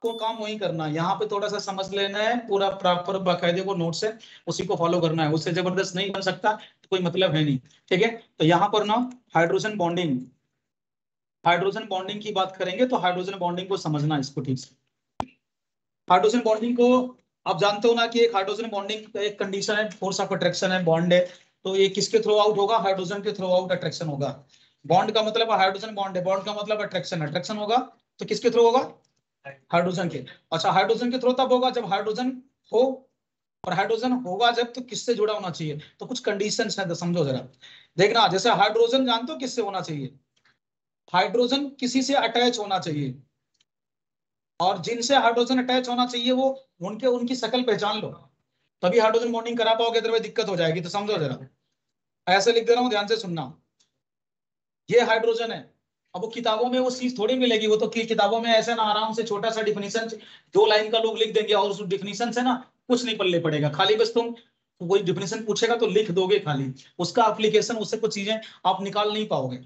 आपको काम वही करना है, यहाँ पे थोड़ा सा समझ लेना है, पूरा प्रॉपर बाकायदे को नोट से उसी को फॉलो करना है, उससे जबरदस्त नहीं बन सकता तो कोई मतलब है नहीं। ठीक है, तो यहाँ पर ना हाइड्रोजन बॉन्डिंग, हाइड्रोजन बॉन्डिंग की बात करेंगे तो हाइड्रोजन बॉन्डिंग को समझना इसको ठीक से। हाइड्रोजन बॉन्डिंग को आप जानते हो ना कि एक हाइड्रोजन बॉन्डिंग एक कंडीशन है, फोर्स ऑफ अट्रैक्शन है, बॉन्ड है, तो ये किसके थ्रू आउट होगा? हाइड्रोजन के थ्रू आउट अट्रैक्शन होगा। बॉन्ड का मतलब हाइड्रोजन बॉन्ड है, बॉन्ड का मतलब अट्रैक्शन, अट्रैक्शन होगा तो किसके थ्रू होगा? हाइड्रोजन के। अच्छा, हाइड्रोजन के थ्रू तब होगा जब हाइड्रोजन हो, और हाइड्रोजन होगा जब तो किससे जुड़ा होना चाहिए? तो कुछ कंडीशंस हैं, तो समझो जरा। देखना, जैसे हाइड्रोजन जानते हो किससे होना चाहिए? हाइड्रोजन किसी से अटैच होना चाहिए, और जिनसे हाइड्रोजन अटैच होना चाहिए वो उनके उनकी शक्ल पहचान लो, तभी हाइड्रोजन बॉन्डिंग करा पाओगे, अदरवाइज दिक्कत हो जाएगी। तो समझो जरा, ऐसे लिख दे रहा हूं, ध्यान से सुनना। ये हाइड्रोजन है, अब वो किताबों में वो चीज थोड़ी मिलेगी, वो तो किताबों में ऐसे ना आराम से छोटा सा डिफिनीशन 2 लाइन का लोग लिख देंगे, और उस डिफिनीशन से ना कुछ नहीं पल्ले पड़ेगा, खाली बस तुम वही डिफिनीशन पूछेगा तो लिख दोगे खाली, उसका एप्लीकेशन, उससे कुछ चीजें आप निकाल नहीं पाओगे।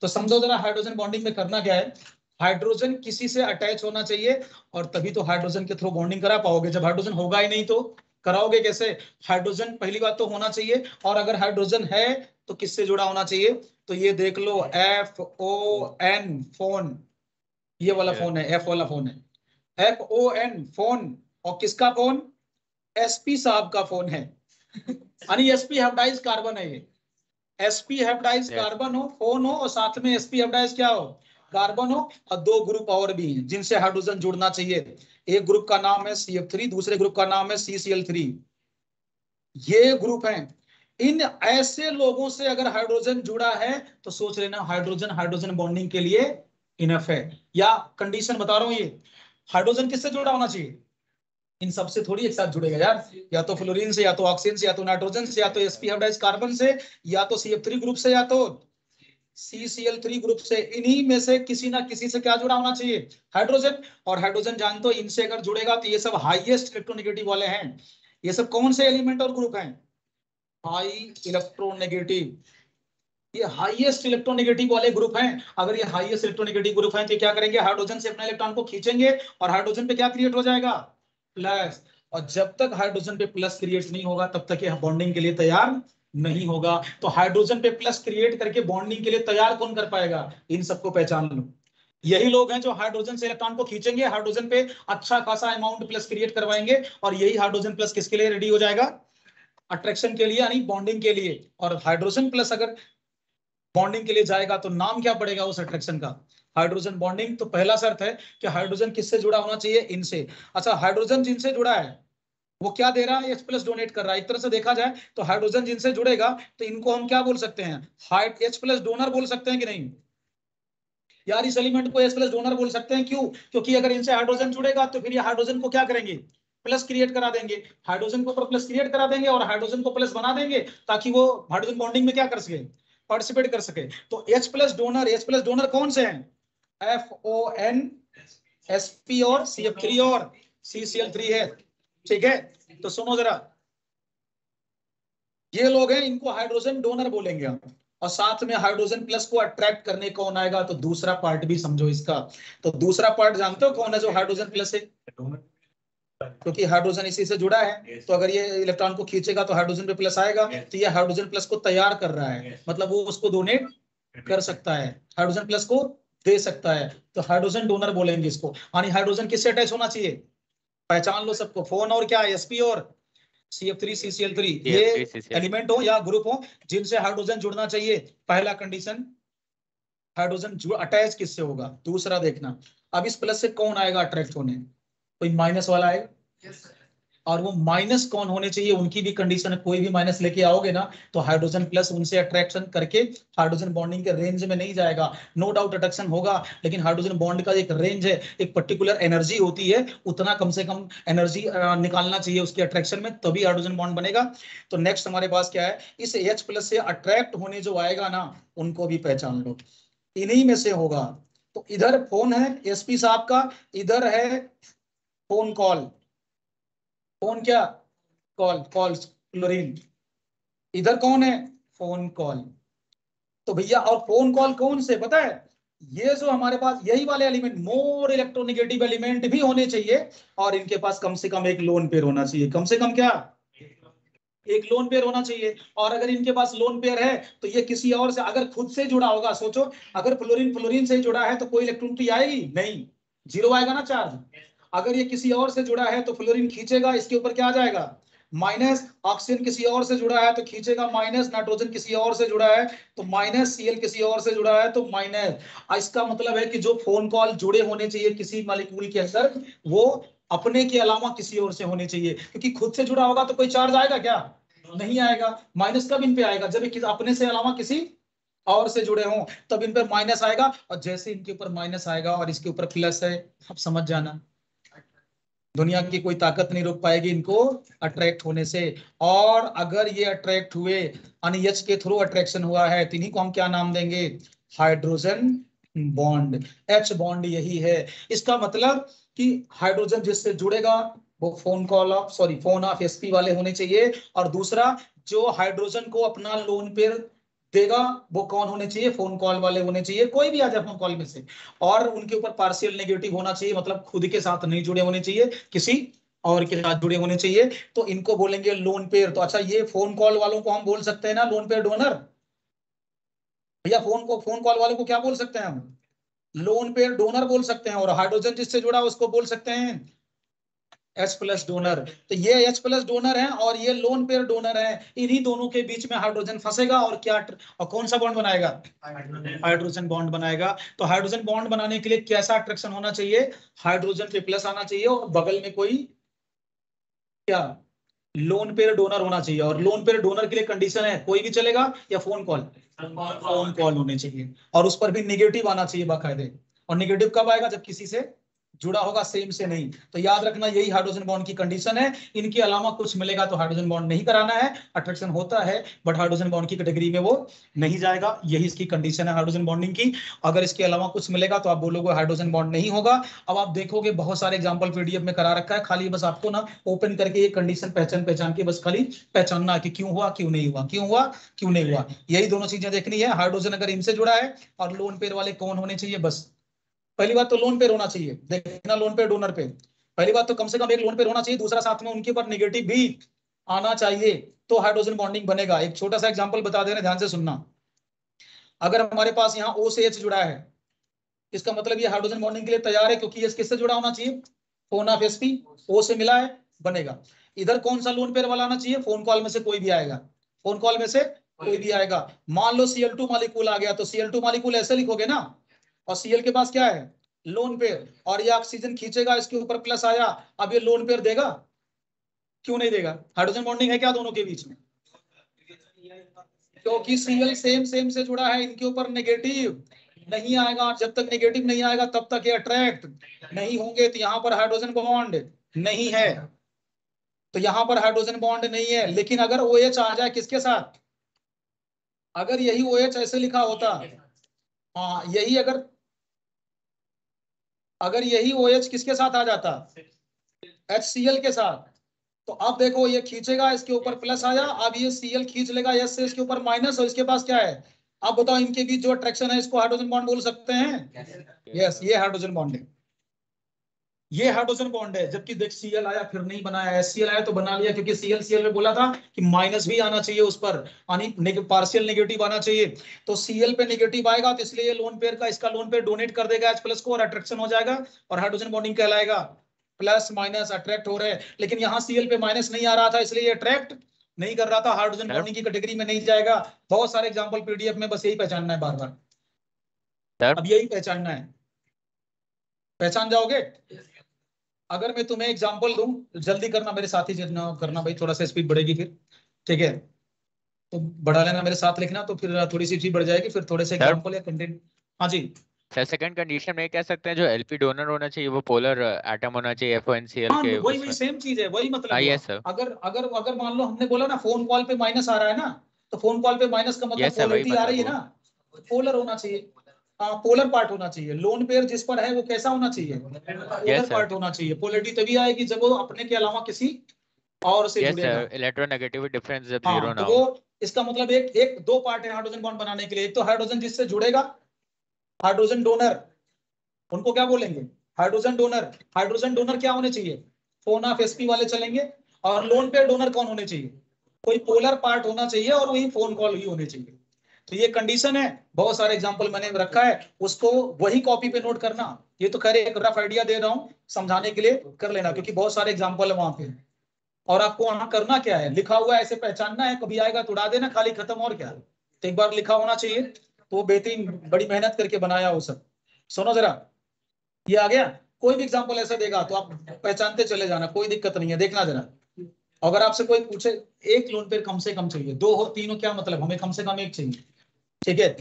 तो समझो जरा हाइड्रोजन बॉन्डिंग में करना क्या है। हाइड्रोजन किसी से अटैच होना चाहिए, और तभी तो हाइड्रोजन के थ्रू बॉन्डिंग करा पाओगे। जब हाइड्रोजन होगा ही नहीं तो कराओगे कैसे? हाइड्रोजन पहली बात तो होना चाहिए, और अगर हाइड्रोजन है तो किससे जुड़ा होना चाहिए? तो ये देख लो, FON फोन, ये वाला फोन है, F वाला फोन है, FON फोन। और किसका फोन? SP साहब का फोन है। यानी SP हेप्टाइज कार्बन है ये, SP हेप्टाइज कार्बन हो, फोन हो, और साथ में SP हेप्टाइज क्या हो? कार्बन हो, और 2 ग्रुप और भी हैं जिनसे हाइड्रोजन जुड़ना चाहिए। एक ग्रुप का नाम है CF3, दूसरे ग्रुप का नाम है CCl3। ये ग्रुप हैं। इन ऐसे लोगों से अगर हाइड्रोजन जुड़ा है तो सोच लेना हाइड्रोजन हाइड्रोजन बॉन्डिंग के लिए इनफ है। या कंडीशन बता रहा हूं, ये हाइड्रोजन किससे जुड़ा होना चाहिए? इन सबसे थोड़ी एक साथ जुड़ेगा यार, या तो फ्लोरीन से, या तो ऑक्सीजन से, या तो नाइट्रोजन से, या तो sp हाइब्रिडाइज कार्बन से, या तो CF3 ग्रुप से, या तो CCl3 ग्रुप से। इन्हीं में से किसी ना किसी से क्या जुड़ा होना चाहिए? हाइड्रोजन। और हाइड्रोजन जानते हो, इनसे अगर जुड़ेगा तो ये सब हाईएस्ट इलेक्ट्रोनेगेटिव वाले हैं। ये सब कौन से एलिमेंट और ग्रुप हैं? हाई इलेक्ट्रोनेगेटिव, ये हाईएस्ट इलेक्ट्रोनेगेटिव वाले ग्रुप हैं। अगर ये हाईएस्ट इलेक्ट्रोनेगेटिव ग्रुप हैं तो क्या करेंगे? हाइड्रोजन से अपना इलेक्ट्रॉन को खींचेंगे, और हाइड्रोजन पे क्या क्रिएट हो जाएगा? प्लस। और जब तक हाइड्रोजन पे प्लस क्रिएट नहीं होगा तब तक ये बॉन्डिंग के लिए तैयार नहीं होगा। तो हाइड्रोजन पे प्लस क्रिएट करके बॉन्डिंग के लिए तैयार कौन कर पाएगा? इन सबको पहचान लो। यही लोग हैं जो हाइड्रोजन से इलेक्ट्रॉन को खींचेंगे, हाइड्रोजन पे अच्छा खासा अमाउंट प्लस क्रिएट करवाएंगे, और यही हाइड्रोजन प्लस किसके लिए रेडी हो जाएगा? अट्रैक्शन के लिए, यानी बॉन्डिंग के लिए। और हाइड्रोजन प्लस अगर बॉन्डिंग के लिए जाएगा तो नाम क्या पड़ेगा उस अट्रैक्शन का? Hydrogen bonding. तो पहला शर्त है कि हाइड्रोजन किससे जुड़ा होना चाहिए? इनसे। अच्छा, हाइड्रोजन जिनसे जुड़ा है वो क्या दे रहा है? H+ डोनेट कर रहा है। एक तरह से देखा जाए तो हाइड्रोजन जिनसे जुड़ेगा तो इनको हम क्या बोल सकते हैं? H+ डोनर बोल सकते हैं कि नहीं यार? इस एलिमेंट को H+ डोनर बोल सकते हैं। क्यों? क्योंकि अगर इनसे हाइड्रोजन जुड़ेगा तो फिर ये हाइड्रोजन को क्या करेंगे? प्लस क्रिएट करा देंगे। हाइड्रोजन को प्लस क्रिएट करा देंगे और हाइड्रोजन को प्लस बना देंगे, ताकि वो हाइड्रोजन बॉन्डिंग में क्या कर सके? पार्टिसिपेट कर सके। तो H+ डोनर कौन से हैं? FON, SP और CF3 और CCl3 है। ठीक है, तो सुनो जरा, ये लोग हैं, इनको हाइड्रोजन डोनर बोलेंगे हम। और साथ में हाइड्रोजन प्लस को अट्रैक्ट करने कौन आएगा? तो दूसरा पार्ट भी समझो इसका। तो दूसरा पार्ट जानते हो कौन है जो हाइड्रोजन प्लस है? क्योंकि हाइड्रोजन इसी से जुड़ा है, तो अगर ये इलेक्ट्रॉन को खींचेगा तो हाइड्रोजन पे प्लस आएगा, तो ये हाइड्रोजन प्लस को तैयार कर रहा है, मतलब वो उसको डोनेट कर सकता है, हाइड्रोजन प्लस को दे सकता है। तो हाइड्रोजन डोनर बोलेंगे इसको। यानी हाइड्रोजन किससे अटैच होना चाहिए? पहचान लो सबको, फोन और क्या? SP और CF3 CCl3, ये एलिमेंट हो या ग्रुप हो जिनसे हाइड्रोजन जुड़ना चाहिए। पहला कंडीशन, हाइड्रोजन अटैच किससे होगा? दूसरा देखना, अब इस प्लस से कौन आएगा अट्रैक्ट होने? कोई माइनस वाला आएगा। और वो माइनस कौन होने चाहिए उनकी भी कंडीशन है। कोई भी माइनस लेके आओगे ना तो हाइड्रोजन प्लस उनसे अट्रैक्शन करके हाइड्रोजन बॉन्डिंग के रेंज में नहीं जाएगा। नो डाउट अट्रैक्शन होगा, लेकिन हाइड्रोजन बॉन्ड का एक रेंज है, एक पर्टिकुलर एनर्जी होती है, उतना कम से कम एनर्जी निकालना चाहिए उसके अट्रैक्शन में, तभी हाइड्रोजन बॉन्ड बनेगा। तो नेक्स्ट हमारे पास क्या है? इस H+ से अट्रैक्ट होने जो आएगा ना, उनको भी पहचान लो, इन्हीं में से होगा। तो इधर फोन है SP साहब का, इधर है फोन कॉल, फोन क्या? Call, call chlorine. इधर कौन है? Phone call. तो भैया, और फोन कॉल कौन से पता है? ये जो हमारे पास यही वाले एलिमेंट मोर इलेक्ट्रोनेगेटिव एलिमेंट भी होने चाहिए, और इनके पास कम से कम एक लोन पेयर होना चाहिए। कम से कम क्या, एक लोन पेयर होना चाहिए। और अगर इनके पास लोन पेयर है तो ये किसी और से अगर खुद से जुड़ा होगा, सोचो अगर फ्लोरीन फ्लोरीन से जुड़ा है तो कोई इलेक्ट्रॉनिटी आएगी नहीं, जीरो आएगा ना चार्ज। अगर ये किसी और से जुड़ा है तो फ्लोरीन खींचेगा, इसके ऊपर क्या आ जाएगा माइनस। ऑक्सीजन किसी और से जुड़ा है तो खींचेगा माइनस, नाइट्रोजन किसी और से जुड़ा है तो माइनस, सीएल किसी और से जुड़ा है तो माइनस। इसका मतलब है कि जो फोन कॉल जुड़े होने चाहिए किसी मॉलिक्यूल के अंदर, वो अपने के अलावा किसी और से होने चाहिए, क्योंकि खुद से जुड़ा होगा तो कोई चार्ज आएगा क्या, नहीं आएगा। माइनस कब इन पे आएगा, जब अपने से अलावा किसी और से जुड़े हों तब इन पे माइनस आएगा। और जैसे इनके ऊपर माइनस आएगा और इसके ऊपर प्लस है, आप समझ जाना दुनिया की कोई ताकत नहीं रोक पाएगी इनको अट्रैक्ट होने से। और अगर ये अट्रैक्ट हुए यानी एच के थ्रू अट्रैक्शन हुआ है तो इन्हीं को हम क्या नाम देंगे, हाइड्रोजन बॉन्ड। एच बॉन्ड यही है। इसका मतलब कि हाइड्रोजन जिससे जुड़ेगा वो phone call of phone of SP वाले होने चाहिए, और दूसरा जो हाइड्रोजन को अपना लोन पेयर देगा वो कौन होने चाहिए, फोन कॉल वाले होने चाहिए, कोई भी आ जाए फोन कॉल में से। और उनके ऊपर पार्शियल नेगेटिव होना चाहिए, मतलब खुद के साथ नहीं जुड़े होने चाहिए, किसी और के साथ जुड़े होने चाहिए, तो इनको बोलेंगे लोन पेयर। तो अच्छा, ये फोन कॉल वालों को हम बोल सकते हैं ना लोन पेयर डोनर, भैया फोन कॉल वालों को क्या बोल सकते हैं हम, लोन पेयर डोनर बोल सकते हैं। और हाइड्रोजन जिससे जुड़ा उसको बोल सकते हैं एच प्लस डोनर। तो ये एच प्लस डोनर है और ये लोन पेयर डोनर है। इन्हीं दोनों के बीच में हाइड्रोजन फंसेगा और क्या, और कौन सा बॉन्ड बनाएगा, हाइड्रोजन बॉन्ड बनाएगा। तो हाइड्रोजन बॉन्ड बनाने के लिए कैसा अट्रैक्शन होना चाहिए, हाइड्रोजन पे प्लस आना चाहिए और बगल में कोई क्या, लोन पेयर डोनर होना चाहिए। और लोन पेयर डोनर के लिए कंडीशन है कोई भी चलेगा या फोन कॉल, फोन कॉल होने चाहिए, और उस पर भी निगेटिव आना चाहिए बाकायदे। और निगेटिव कब आएगा, जब किसी से जुड़ा होगा, सेम से नहीं। तो याद रखना यही हाइड्रोजन बॉन्ड की कंडीशन है। इनके अलावा कुछ मिलेगा तो हाइड्रोजन बॉन्ड नहीं कराना है, अट्रैक्शन होता है बट हाइड्रोजन बॉन्ड की कैटेगरी में वो नहीं जाएगा। यही इसकी कंडीशन है हाइड्रोजन बॉन्डिंग की। अगर इसके अलावा कुछ मिलेगा तो आप बोलोगे हाइड्रोजन बॉन्ड नहीं होगा। अब आप देखोगे बहुत सारे एग्जाम्पल पीडीएफ में करा रखा है, खाली बस आपको ना ओपन करके ये कंडीशन पहचान पहचान के बस खाली पहचानना कि क्यों हुआ क्यों नहीं हुआ, क्यों हुआ क्यों नहीं हुआ, यही दोनों चीजें देखनी है। हाइड्रोजन अगर इनसे जुड़ा है और लोन पेयर वाले कौन होने चाहिए, बस पहली बात तो लोन पेयर होना चाहिए, देखना लोन पेयर डोनर पे। पहली बात तो कम से कम एक लोन पेयर होना चाहिए, दूसरा साथ में उनके ऊपर नेगेटिव भी आना चाहिए, तो हाइड्रोजन बॉन्डिंग बनेगा। एक छोटा सा एग्जांपल बता दे रहे, ध्यान से सुनना। अगर हमारे पास यहाँ O से H जुड़ा है, इसका मतलब ये हाइड्रोजन बॉन्डिंग के लिए तैयार है, क्योंकि ये किससे जुड़ा होना चाहिए, फोन ऑफ sp, O से मिला है बनेगा। इधर कौन सा लोन पेयर वाला आना चाहिए, फोन कॉल में से कोई भी आएगा, फोन कॉल में से कोई भी आएगा। मान लो Cl2 मॉलिक्यूल आ गया तो Cl2 मॉलिक्यूल ऐसे लिखोगे ना, और Cl के पास क्या है, लोन पेयर, और ये ऑक्सीजन खींचेगा, इसके ऊपर प्लस आया, अब ये लोन पेयर देगा, क्यों नहीं देगा, हाइड्रोजन बॉन्डिंग है क्या दोनों के बीच में, क्योंकि Cl सेम सेम से जुड़ा है, इनके ऊपर नेगेटिव नहीं आएगा। जब तक नेगेटिव नहीं आएगा तब तक ये अट्रैक्ट नहीं होंगे। तो यहाँ पर हाइड्रोजन बॉन्ड नहीं है, तो यहाँ पर हाइड्रोजन बॉन्ड नहीं है। लेकिन अगर OH आ जाए किसके साथ, अगर यही OH ऐसे लिखा होता, हाँ यही अगर अगर यही OH किसके साथ आ जाता, HCl के साथ, तो अब देखो ये खींचेगा, इसके ऊपर प्लस आया, अब ये Cl खींच लेगा S से, इसके ऊपर माइनस, और इसके पास क्या है। अब बताओ इनके बीच जो अट्रैक्शन है इसको हाइड्रोजन बॉन्ड बोल सकते हैं, यस ये हाइड्रोजन बॉन्ड है, ये हाइड्रोजन बॉन्ड है। जबकि देख Cl आया फिर नहीं बनाया, HCl आया तो बना लिया, क्योंकि Cl में बोला था कि माइनस भी आना चाहिए उस पर, यानी पार्शियल नेगेटिव आना चाहिए। तो Cl पे नेगेटिव आएगा तो इसलिए लोन पेयर का इसका लोन पेयर डोनेट कर देगा H प्लस को, और अट्रैक्शन हो जाएगा और हाइड्रोजन बॉन्डिंग कहलाएगा। प्लस माइनस अट्रैक्ट हो रहे हैं, लेकिन यहाँ Cl पे माइनस नहीं आ रहा था इसलिए अट्रैक्ट नहीं कर रहा था, हाइड्रोजन सर बॉन्डिंग की कैटेगरी में नहीं जाएगा। बहुत सारे एग्जाम्पल पीडीएफ में, बस यही पहचानना है बार बार, सर अब यही पहचानना है, पहचान जाओगे। अगर मैं तुम्हें एग्जांपल दूं, जल्दी करना मेरे साथ ही जितना करना भाई, थोड़ा सा स्पीड बढ़ेगी फिर, ठीक है, तो बढ़ा लेना मेरे साथ लिखना, तो फिर थोड़ी सी चीज बढ़ जाएगी, फिर थोड़े से सर एग्जांपल या कंटेंट। हाँ जी सर सेकंड कंडीशन में कह सकते हैं जो एलपी डोनर होना चाहिए वो पोलर एटम होना चाहिए FONCl हाँ, के वही वही उसमें। सेम चीज है, वही मतलब हाँ हुआ। यस सर, अगर अगर अगर मान लो हमने बोला ना फोन कॉल पे माइनस आ रहा है ना, तो फोन कॉल पे माइनस का मतलब यस सर वही पोलरिटी आ मतलब रही है वो। ना, पोलर होना चाहिए। हाँ, पोलर पार्ट होना चाहिए। लोन पेयर जिस पर है वो कैसा होना चाहिए, यस पोलर सर, पार्ट होना चाहिए। पोलरिटी तभी आएगी जब वो अपने के अलावा किसी और से यस जुड़ेगा। सर, इलेक्ट्रोनेगेटिविटी डिफरेंस जब जीरो हाँ, ना तो हो। वो इसका मतलब एक एक दो पार्ट है हाइड्रोजन बॉन्ड बनाने के लिए। एक तो हाइड्रोजन जिससे जुड़ेगा, हाइड्रोजन डोनर, उनको क्या बोलेंगे? Hydrogen donor. हाइड्रोजन डोनर क्या होने चाहिए? फोन ऑफ एसपी वाले चलेंगे। और लोन पेयर डोनर कौन होने चाहिए? कोई पोलर पार्ट होना चाहिए और वही फोन कॉल ही होने चाहिए। तो ये कंडीशन है। बहुत सारे एग्जांपल मैंने रखा है, उसको वही कॉपी पे नोट करना। ये तो खैर एक रफ आइडिया दे रहा हूं समझाने के लिए, कर लेना, क्योंकि बहुत सारे एग्जांपल है वहां पे। और आपको वहां करना क्या है, लिखा हुआ है ऐसे पहचानना है, कभी आएगा तो उड़ा देना खाली, खत्म। और क्या, तो एक बार लिखा होना चाहिए। तो वो बेहतरीन बड़ी मेहनत करके बनाया वो सब। सुनो जरा, ये आ गया। कोई भी एग्जांपल ऐसा देगा तो आप पहचानते चले जाना, कोई दिक्कत नहीं है। देखना जरा, अगर आपसे कोई पूछे एक लोन पेयर कम से कम चाहिए, दो हो तीन हो क्या मतलब, हमें कम से कम एक चाहिए। ठीक है,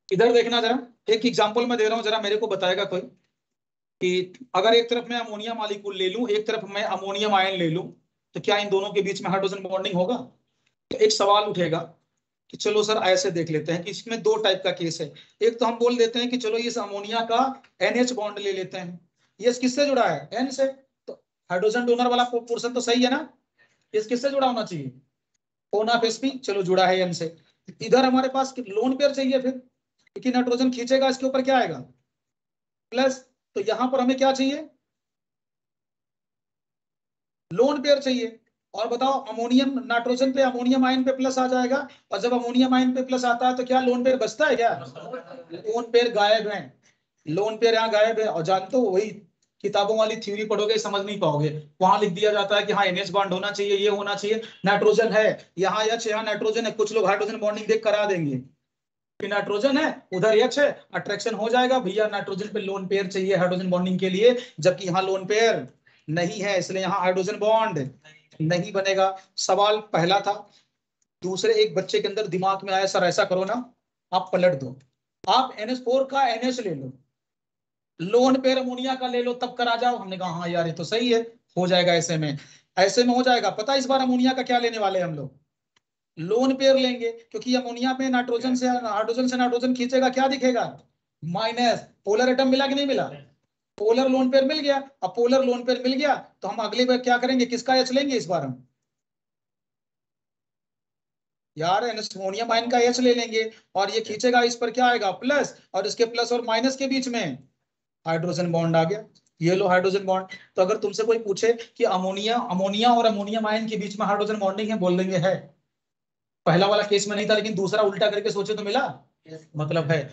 इधर देखना जरा। एक एग्जांपल मैं दे रहा हूं, जरा मेरे को बताएगा कोई कि अगर एक तरफ मैं अमोनिया मॉलिक्यूल ले लूं, एक तरफ मैं अमोनियम आयन ले लूं, तो क्या इन दोनों के बीच में हाइड्रोजन बॉन्डिंग होगा? तो एक सवाल उठेगा कि चलो सर ऐसे देख लेते हैं कि इसमें दो टाइप का केस है। एक तो हम बोल देते हैं कि चलो इस अमोनिया का NH बॉन्ड ले लेते हैं। ये किससे जुड़ा है? N से। तो हाइड्रोजन डोनर वाला पोर्शन तो सही है ना? इस किससे जुड़ा होना चाहिए? फोन ऑफ sp, चलो जुड़ा है N से। इधर हमारे पास लोन पेयर चाहिए फिर, क्योंकि नाइट्रोजन खींचेगा इसके ऊपर क्या आएगा? प्लस। तो यहां पर हमें क्या चाहिए? लोन पेयर चाहिए। और बताओ, अमोनियम नाइट्रोजन पे अमोनियम आयन पे प्लस आ जाएगा, और जब अमोनियम आयन पे प्लस आता है तो क्या लोन पेयर बचता है क्या? लोन पेयर गायब है। लोन पेयर यहाँ गायब है। और जानते हो, वही किताबों वाली थ्योरी पढ़ोगे समझ नहीं पाओगे। वहां लिख दिया जाता है कि हाँ NH बॉन्ड होना चाहिए, ये होना चाहिए, नाइट्रोजन है यहाँ, H यहाँ नाइट्रोजन है। कुछ लोग हाइड्रोजन बॉन्डिंग देख करा देंगे कि नाइट्रोजन है उधर H है, अट्रैक्शन हो जाएगा भैया, नाइट्रोजन पे लोन पेयर चाहिए हाइड्रोजन बॉन्डिंग के लिए, जबकि यहाँ लोन पेयर नहीं है, इसलिए यहाँ हाइड्रोजन बॉन्ड नहीं बनेगा। सवाल पहला था। दूसरे, एक बच्चे के अंदर दिमाग में आया सर ऐसा करो ना, आप पलट दो, आप NH4 का NH ले लो, लोन पेयर अमोनिया का ले लो, तब करा जाओ। हमने कहा हाँ यार ये तो सही है, हो जाएगा ऐसे में। ऐसे में हो जाएगा। पता है इस बार अमोनिया का क्या लेने वाले हैं हम लोग? लोन पेयर लेंगे, क्योंकि अमोनिया में नाइट्रोजन से नाइट्रोजन खींचेगा, क्या दिखेगा? माइनस। पोलर एटम मिला कि नहीं मिला? पोलर लोन पेयर मिल गया। अब पोलर लोन पेयर मिल गया तो हम अगली बार क्या करेंगे, किसका एच लेंगे इस बार हम? यार अमोनियम आयन का एच ले लेंगे। और ये खींचेगा, इस पर क्या आएगा? प्लस। और इसके प्लस और माइनस के बीच में हाइड्रोजन बॉन्ड आ गया। ये लो हाइड्रोजन बॉन्ड। तो अगर तुमसे कोई पूछे कि अमोनिया अमोनिया और अमोनियम आयन के बीच में हाइड्रोजन बॉन्डिंग है, बोल देंगे है। पहला वाला केस में नहीं था, लेकिन दूसरा उल्टा करके सोचे तो मिला, मतलब है।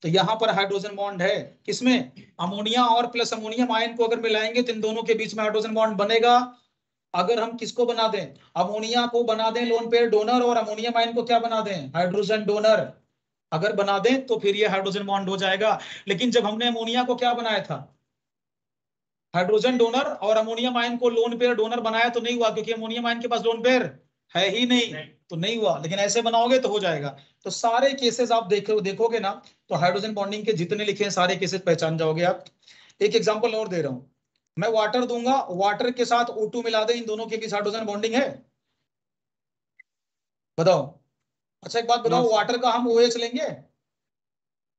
तो यहाँ पर हाइड्रोजन बॉन्ड है किसमें? अमोनिया और प्लस अमोनियम आयन को अगर मिलाएंगे तो इन दोनों के बीच में हाइड्रोजन बॉन्ड बनेगा। अगर हम किसको बना दें, अमोनिया को बना दें लोन पेयर डोनर, और अमोनियम आयन को क्या बना दें? Hydrogen donor. अगर बना दें तो फिर ये हाइड्रोजन बॉन्ड हो जाएगा। लेकिन जब हमने अमोनिया को क्या बनाया था? हाइड्रोजन डोनर, और अमोनियम आयन को लोन पेयर डोनर बनाया तो नहीं हुआ, क्योंकि अमोनियम आयन के पास लोन पेयर है ही नहीं, तो नहीं हुआ। लेकिन ऐसे बनाओगे तो हो जाएगा। तो सारे केसेस आप देखोगे ना, तो हाइड्रोजन बॉन्डिंग के जितने लिखे हैं सारे केसेस पहचान जाओगे आप। एक एग्जांपल और दे रहा हूं, मैं वाटर दूंगा, वाटर के साथ O2 मिला दे, इन दोनों के बीच हाइड्रोजन बॉन्डिंग है? बताओ। अच्छा एक बात बताओ, वाटर का हम OH लेंगे,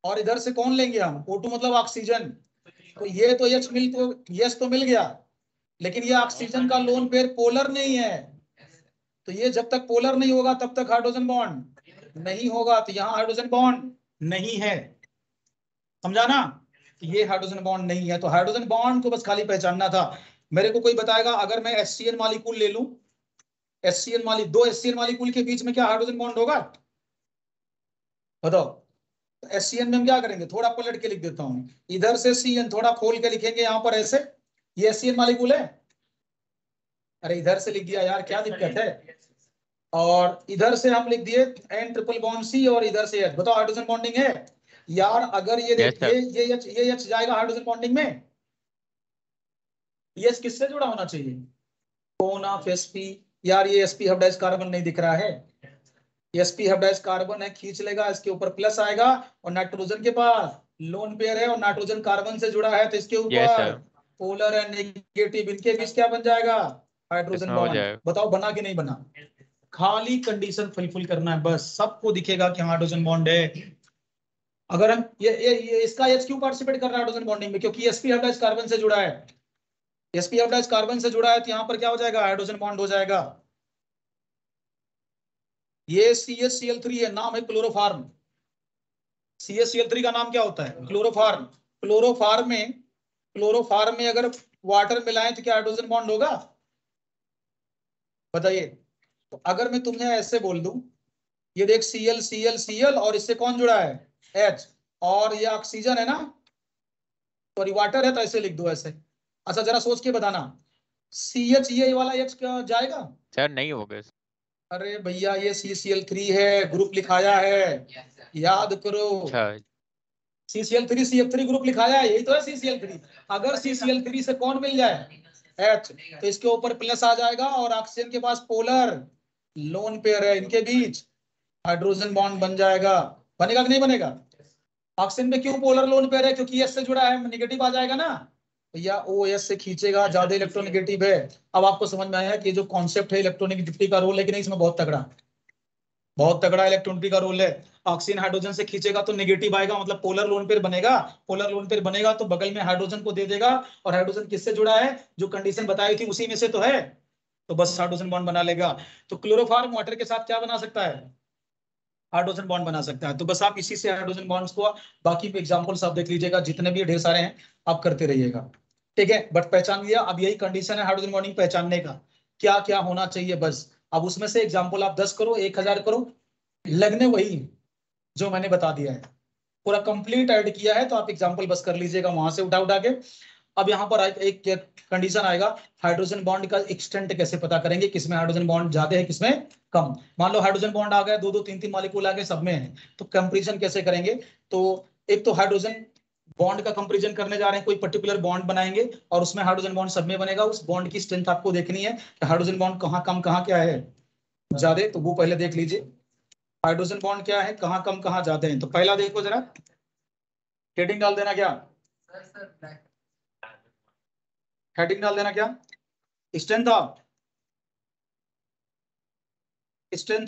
और इधर से कौन लेंगे हम? O2 मतलब ऑक्सीजन। तो ये तो यस तो मिल गया, लेकिन ये ऑक्सीजन का लोन पेयर पोलर नहीं है। तो ये जब तक पोलर नहीं होगा तब तक हाइड्रोजन बॉन्ड नहीं होगा। तो यहाँ हाइड्रोजन बॉन्ड नहीं है, समझा ना? तो ये हाइड्रोजन बॉन्ड नहीं है। तो हाइड्रोजन बॉन्ड को बस खाली पहचानना था। मेरे को कोई बताएगा, अगर मैं HCl मॉलिक्यूल ले लूं, दो HCl मॉलिक्यूल के बीच में क्या हाइड्रोजन बॉन्ड होगा? बताओ। HCl में हम क्या करेंगे, थोड़ा पलट के लिख देता हूं, इधर से CN थोड़ा खोल के लिखेंगे यहाँ पर ऐसे, ये HCl मॉलिक्यूल है। अरे इधर से लिख दिया यार, क्या दिक्कत है? और इधर से हम लिख दिए N ट्रिपल बॉन्ड C, और इधर से H। बताओ हाइड्रोजन बॉन्डिंग है यार? अगर ये यस देख सर। ये H जाएगा हाइड्रोजन बॉन्डिंग में। ये किससे जुड़ा होना चाहिए? कौन ऑफ sp। यार ये sp हाइब्रिडाइज्ड कार्बन नहीं दिख रहा है, sp हाइब्रिडाइज्ड कार्बन है, खींच लेगा, इसके ऊपर प्लस आएगा, और नाइट्रोजन के पास लोन पेयर है और नाइट्रोजन कार्बन से जुड़ा है, तो इसके यस ऊपर सर। पोलर है नेगेटिव, इनके बीच क्या बन जाएगा? हाइड्रोजन इसमें हो बॉन्ड। जाएगा। बताओ बना कि नहीं बना? खाली कंडीशन फुलफिल करना है बस, सबको दिखेगा कि हाइड्रोजन बॉन्ड है। अगर हम ये इसका H क्यों पार्टिसिपेट कर रहा है हाइड्रोजन बॉन्डिंग में? क्योंकि sp हाइब्रिडाइज्ड कार्बन से जुड़ा है। sp हाइब्रिडाइज्ड कार्बन से जुड़ा है तो यहाँ पर क्या हो जाएगा? हाइड्रोजन बॉन्ड हो जाएगा। ये CH Cl3 है, नाम है क्लोरोफार्म। CaCl3 का नाम क्या होता है? क्लोरोफार्म। क्लोरोफार्म में अगर वाटर मिलाएं तो क्या हाइड्रोजन बॉन्ड होगा? बताइए। तो अगर मैं तुम्हें ऐसे बोल दूं, ये देख Cl और इससे कौन जुड़ा है? H, और ये ऑक्सीजन है ना, सॉरी वाटर है, तो ऐसे लिख दो ऐसे। अच्छा जरा सोच के बताना, CH ये वाला H क्या जाएगा? सर नहीं होगा। अरे भैया ये CCl3 है, ग्रुप लिखाया है, याद करो। अच्छा CCl3 CF3 ग्रुप लिखाया है, यही तो है CCl3। अगर CCl3 से कौन मिल जाए? H, तो इसके ऊपर प्लस आ जाएगा और ऑक्सीजन के पास पोलर लोन पेयर है, इनके बीच हाइड्रोजन बॉन्ड बन जाएगा। बनेगा कि नहीं बनेगा? ऑक्सीजन में क्यों पोलर लोन पेयर है? क्योंकि एस से जुड़ा है, नेगेटिव आ जाएगा ना भैया, ओ एस से खींचेगा, ज्यादा इलेक्ट्रोनेगेटिव है। अब आपको समझ में आया कि जो कॉन्सेप्ट है इलेक्ट्रोनेगेटिविटी का रोल है कि नहीं इसमें? बहुत तगड़ा इलेक्ट्रोनिटी का रोल है। ऑक्सीजन हाइड्रोजन से खींचेगा तो नेगेटिव आएगा, मतलब पोलर लोन पेयर बनेगा। पोलर लोन पेयर बनेगा तो बगल में हाइड्रोजन को दे देगा, और हाइड्रोजन किससे जुड़ा है? जो कंडीशन बताई थी उसी में से तो है, तो बस हाइड्रोजन बॉन्ड बना लेगा। तो क्लोरोफार्म वाटर के साथ क्या बना सकता है? हाइड्रोजन बॉन्ड बना सकता है। तो बस आप इसी से हाइड्रोजन बॉन्ड्स को, बाकी एग्जांपल्स आप देख लीजिएगा, जितने भी ढेर सारे हैं आप करते रहिएगा, ठीक है। बट पहचान लिया, अब यही कंडीशन है हाइड्रोजन बॉन्डिंग पहचानने का, क्या क्या होना चाहिए बस। अब उसमें से एग्जाम्पल आप 10 करो, 1000 करो, लगने वही जो मैंने बता दिया है, पूरा कंप्लीट ऐड किया है, तो आप एग्जाम्पल बस कर लीजिएगा वहां से उठा उठा के। अब यहाँ पर एक कंडीशन आएगा, हाइड्रोजन बॉन्ड का एक्सटेंट कैसे पता करेंगे, किसमें हाइड्रोजन बॉन्ड ज्यादा है किसमें कम। मान लो हाइड्रोजन बॉन्ड आ गया, 2 2 3 3 मॉलिक्यूल आ गए, सब में है, तो कंपेरिजन कैसे करेंगे? तो एक तो हाइड्रोजन बॉन्ड का कंपेरिजन करने जा रहे हैं, कोई पर्टिकुलर बॉन्ड बनाएंगे और उसमें हाइड्रोजन बॉन्ड सब में बनेगा, उस बॉन्ड की स्ट्रेंथ आपको देखनी है कि हाइड्रोजन बॉन्ड कहाँ कम कहाँ क्या है ज्यादा, तो वो पहले देख लीजिए। हाइड्रोजन बॉन्ड क्या है, कहाँ कम कहाँ ज्यादा है, तो पहला देखो जरा, हेडिंग डाल देना क्या, हेडिंग डाल देना क्या, strength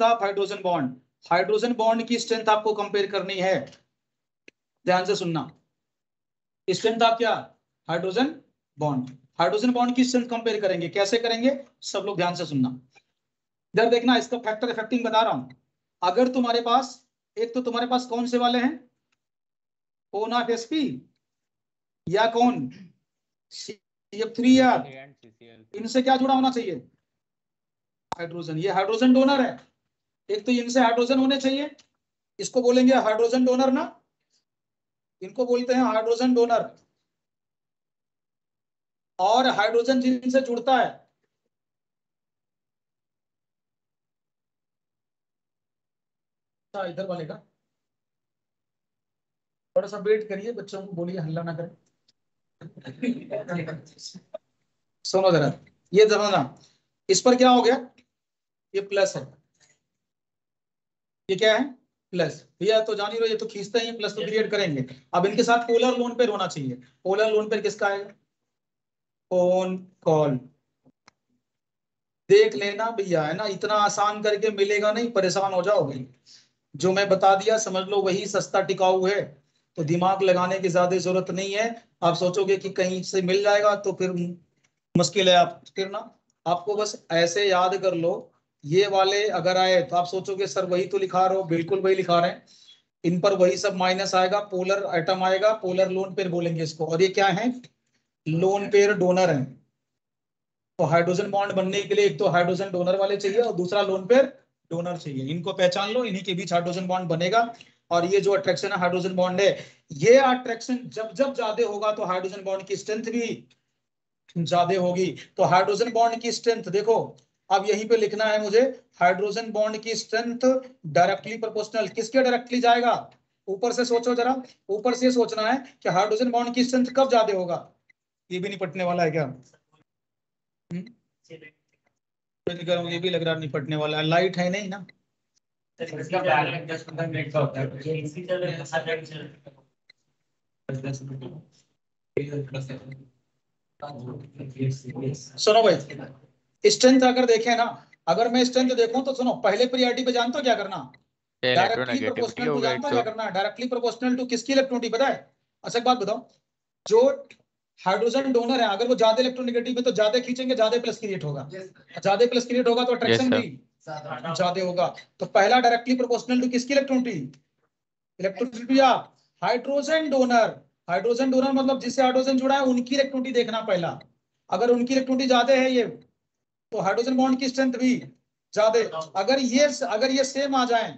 of hydrogen bond. Hydrogen bond की स्ट्रेंथ आपको कंपेयर करनी है, ध्यान से सुनना। स्ट्रेंथ ऑफ क्या? Hydrogen bond. हाइड्रोजन बॉन्ड की स्ट्रेंथ कंपेयर करेंगे, कैसे करेंगे? सब लोग ध्यान से सुनना, इधर देखना, इसका फैक्टर इफेक्टिंग बता रहा हूं। अगर तुम्हारे पास, एक तो तुम्हारे पास कौन से वाले हैं, ओ नॉट एसपी या कौन CF3, या इनसे क्या जुड़ा होना चाहिए? हाइड्रोजन। ये हाइड्रोजन डोनर है, एक तो इनसे हाइड्रोजन होने चाहिए, इसको बोलेंगे हाइड्रोजन डोनर ना, इनको बोलते हैं हाइड्रोजन डोनर। और हाइड्रोजन जिनसे जुड़ता है, इधर वाले का थोड़ा सा वेट करिए, बच्चों को बोलिए हल्ला ना करें। सुनो जरा, ये जरा, इस पर क्या हो गया, ये प्लस है, ये क्या है प्लस, भैया तो जान ही रहो, ये तो खींचते हैं, प्लस तो क्रिएट करेंगे। अब इनके साथ पोलर लोन पेयर होना चाहिए, पोलर लोन पेयर किसका है? Phone call. देख लेना भैया, है ना, इतना आसान करके मिलेगा नहीं, परेशान हो जाओगे। जो मैं बता दिया समझ लो, वही सस्ता टिकाऊ है, तो दिमाग लगाने की ज्यादा जरूरत नहीं है। आप सोचोगे कि कहीं से मिल जाएगा तो फिर मुश्किल है, आप फिर ना, आपको बस ऐसे याद कर लो। ये वाले अगर आए तो आप सोचोगे सर वही तो लिखा रहे हो, बिल्कुल वही लिखा रहे हैं, इन पर वही सब माइनस आएगा, पोलर एटम आएगा, पोलर लोन पेयर बोलेंगे इसको, और ये क्या है? लोन पेयर डोनर है। तो हाइड्रोजन बॉन्ड बनने के लिए एक तो हाइड्रोजन डोनर वाले चाहिए और दूसरा लोन पेयर डोनर चाहिए, इनको पहचान लो, इन्हीं के बीच हाइड्रोजन बॉन्ड बनेगा। और ये जो अट्रैक्शन है हाइड्रोजन बॉन्ड है, ये अट्रैक्शन जब जब ज्यादा होगा तो हाइड्रोजन बॉन्ड की स्ट्रेंथ भी ज्यादा होगी। तो हाइड्रोजन बॉन्ड की स्ट्रेंथ देखो, अब यहीं पे लिखना है मुझे, हाइड्रोजन बॉन्ड की स्ट्रेंथ डायरेक्टली प्रोपोर्शनल किसके डायरेक्टली जाएगा? ऊपर से सोचो जरा, ऊपर से सोचना है कि हाइड्रोजन बॉन्ड की स्ट्रेंथ कब ज्यादा होगा, ये भी नहीं पटने वाला है क्या? ये भी लग रहा नहीं पटने वाला है, लाइट है नहीं ना। सुनो भाई, स्ट्रेंथ अगर देखें ना, अगर मैं स्ट्रेंथ देखूं तो सुनो, पहले प्रियोरिटी पे जानते हो क्या करना, डायरेक्टली इलेक्ट्रोनेगेटिविटी प्रोपोर्शनल टू, होगा एक जानते हो तो। क्या करना, डायरेक्टली प्रोपोर्शनल टू किसकी इलेक्ट्रॉनिटी पता है? अच्छा एक बात बताओ, जो हाइड्रोजन डोनर है अगर वो ज्यादा इलेक्ट्रोनेगेटिव है तो ज्यादा खींचेंगे, ज्यादा प्लस क्रिएट होगा, ज्यादा प्लस क्रिएट होगा तो यस अट्रैक्शन भी सर। ज्यादा होगा। तो पहला डायरेक्टली प्रोपोर्शनल टू किसकी electronegativity? Electronegativity of hydrogen donor. Hydrogen donor मतलब जिससे हाइड्रोजन जुड़ा है उनकी इलेक्ट्रोनिटी देखना पहला। अगर उनकी इलेक्ट्रोनिटी ज्यादा है ये, तो हाइड्रोजन बॉन्ड की स्ट्रेंथ भी ज्यादा। अगर ये सेम आ जाए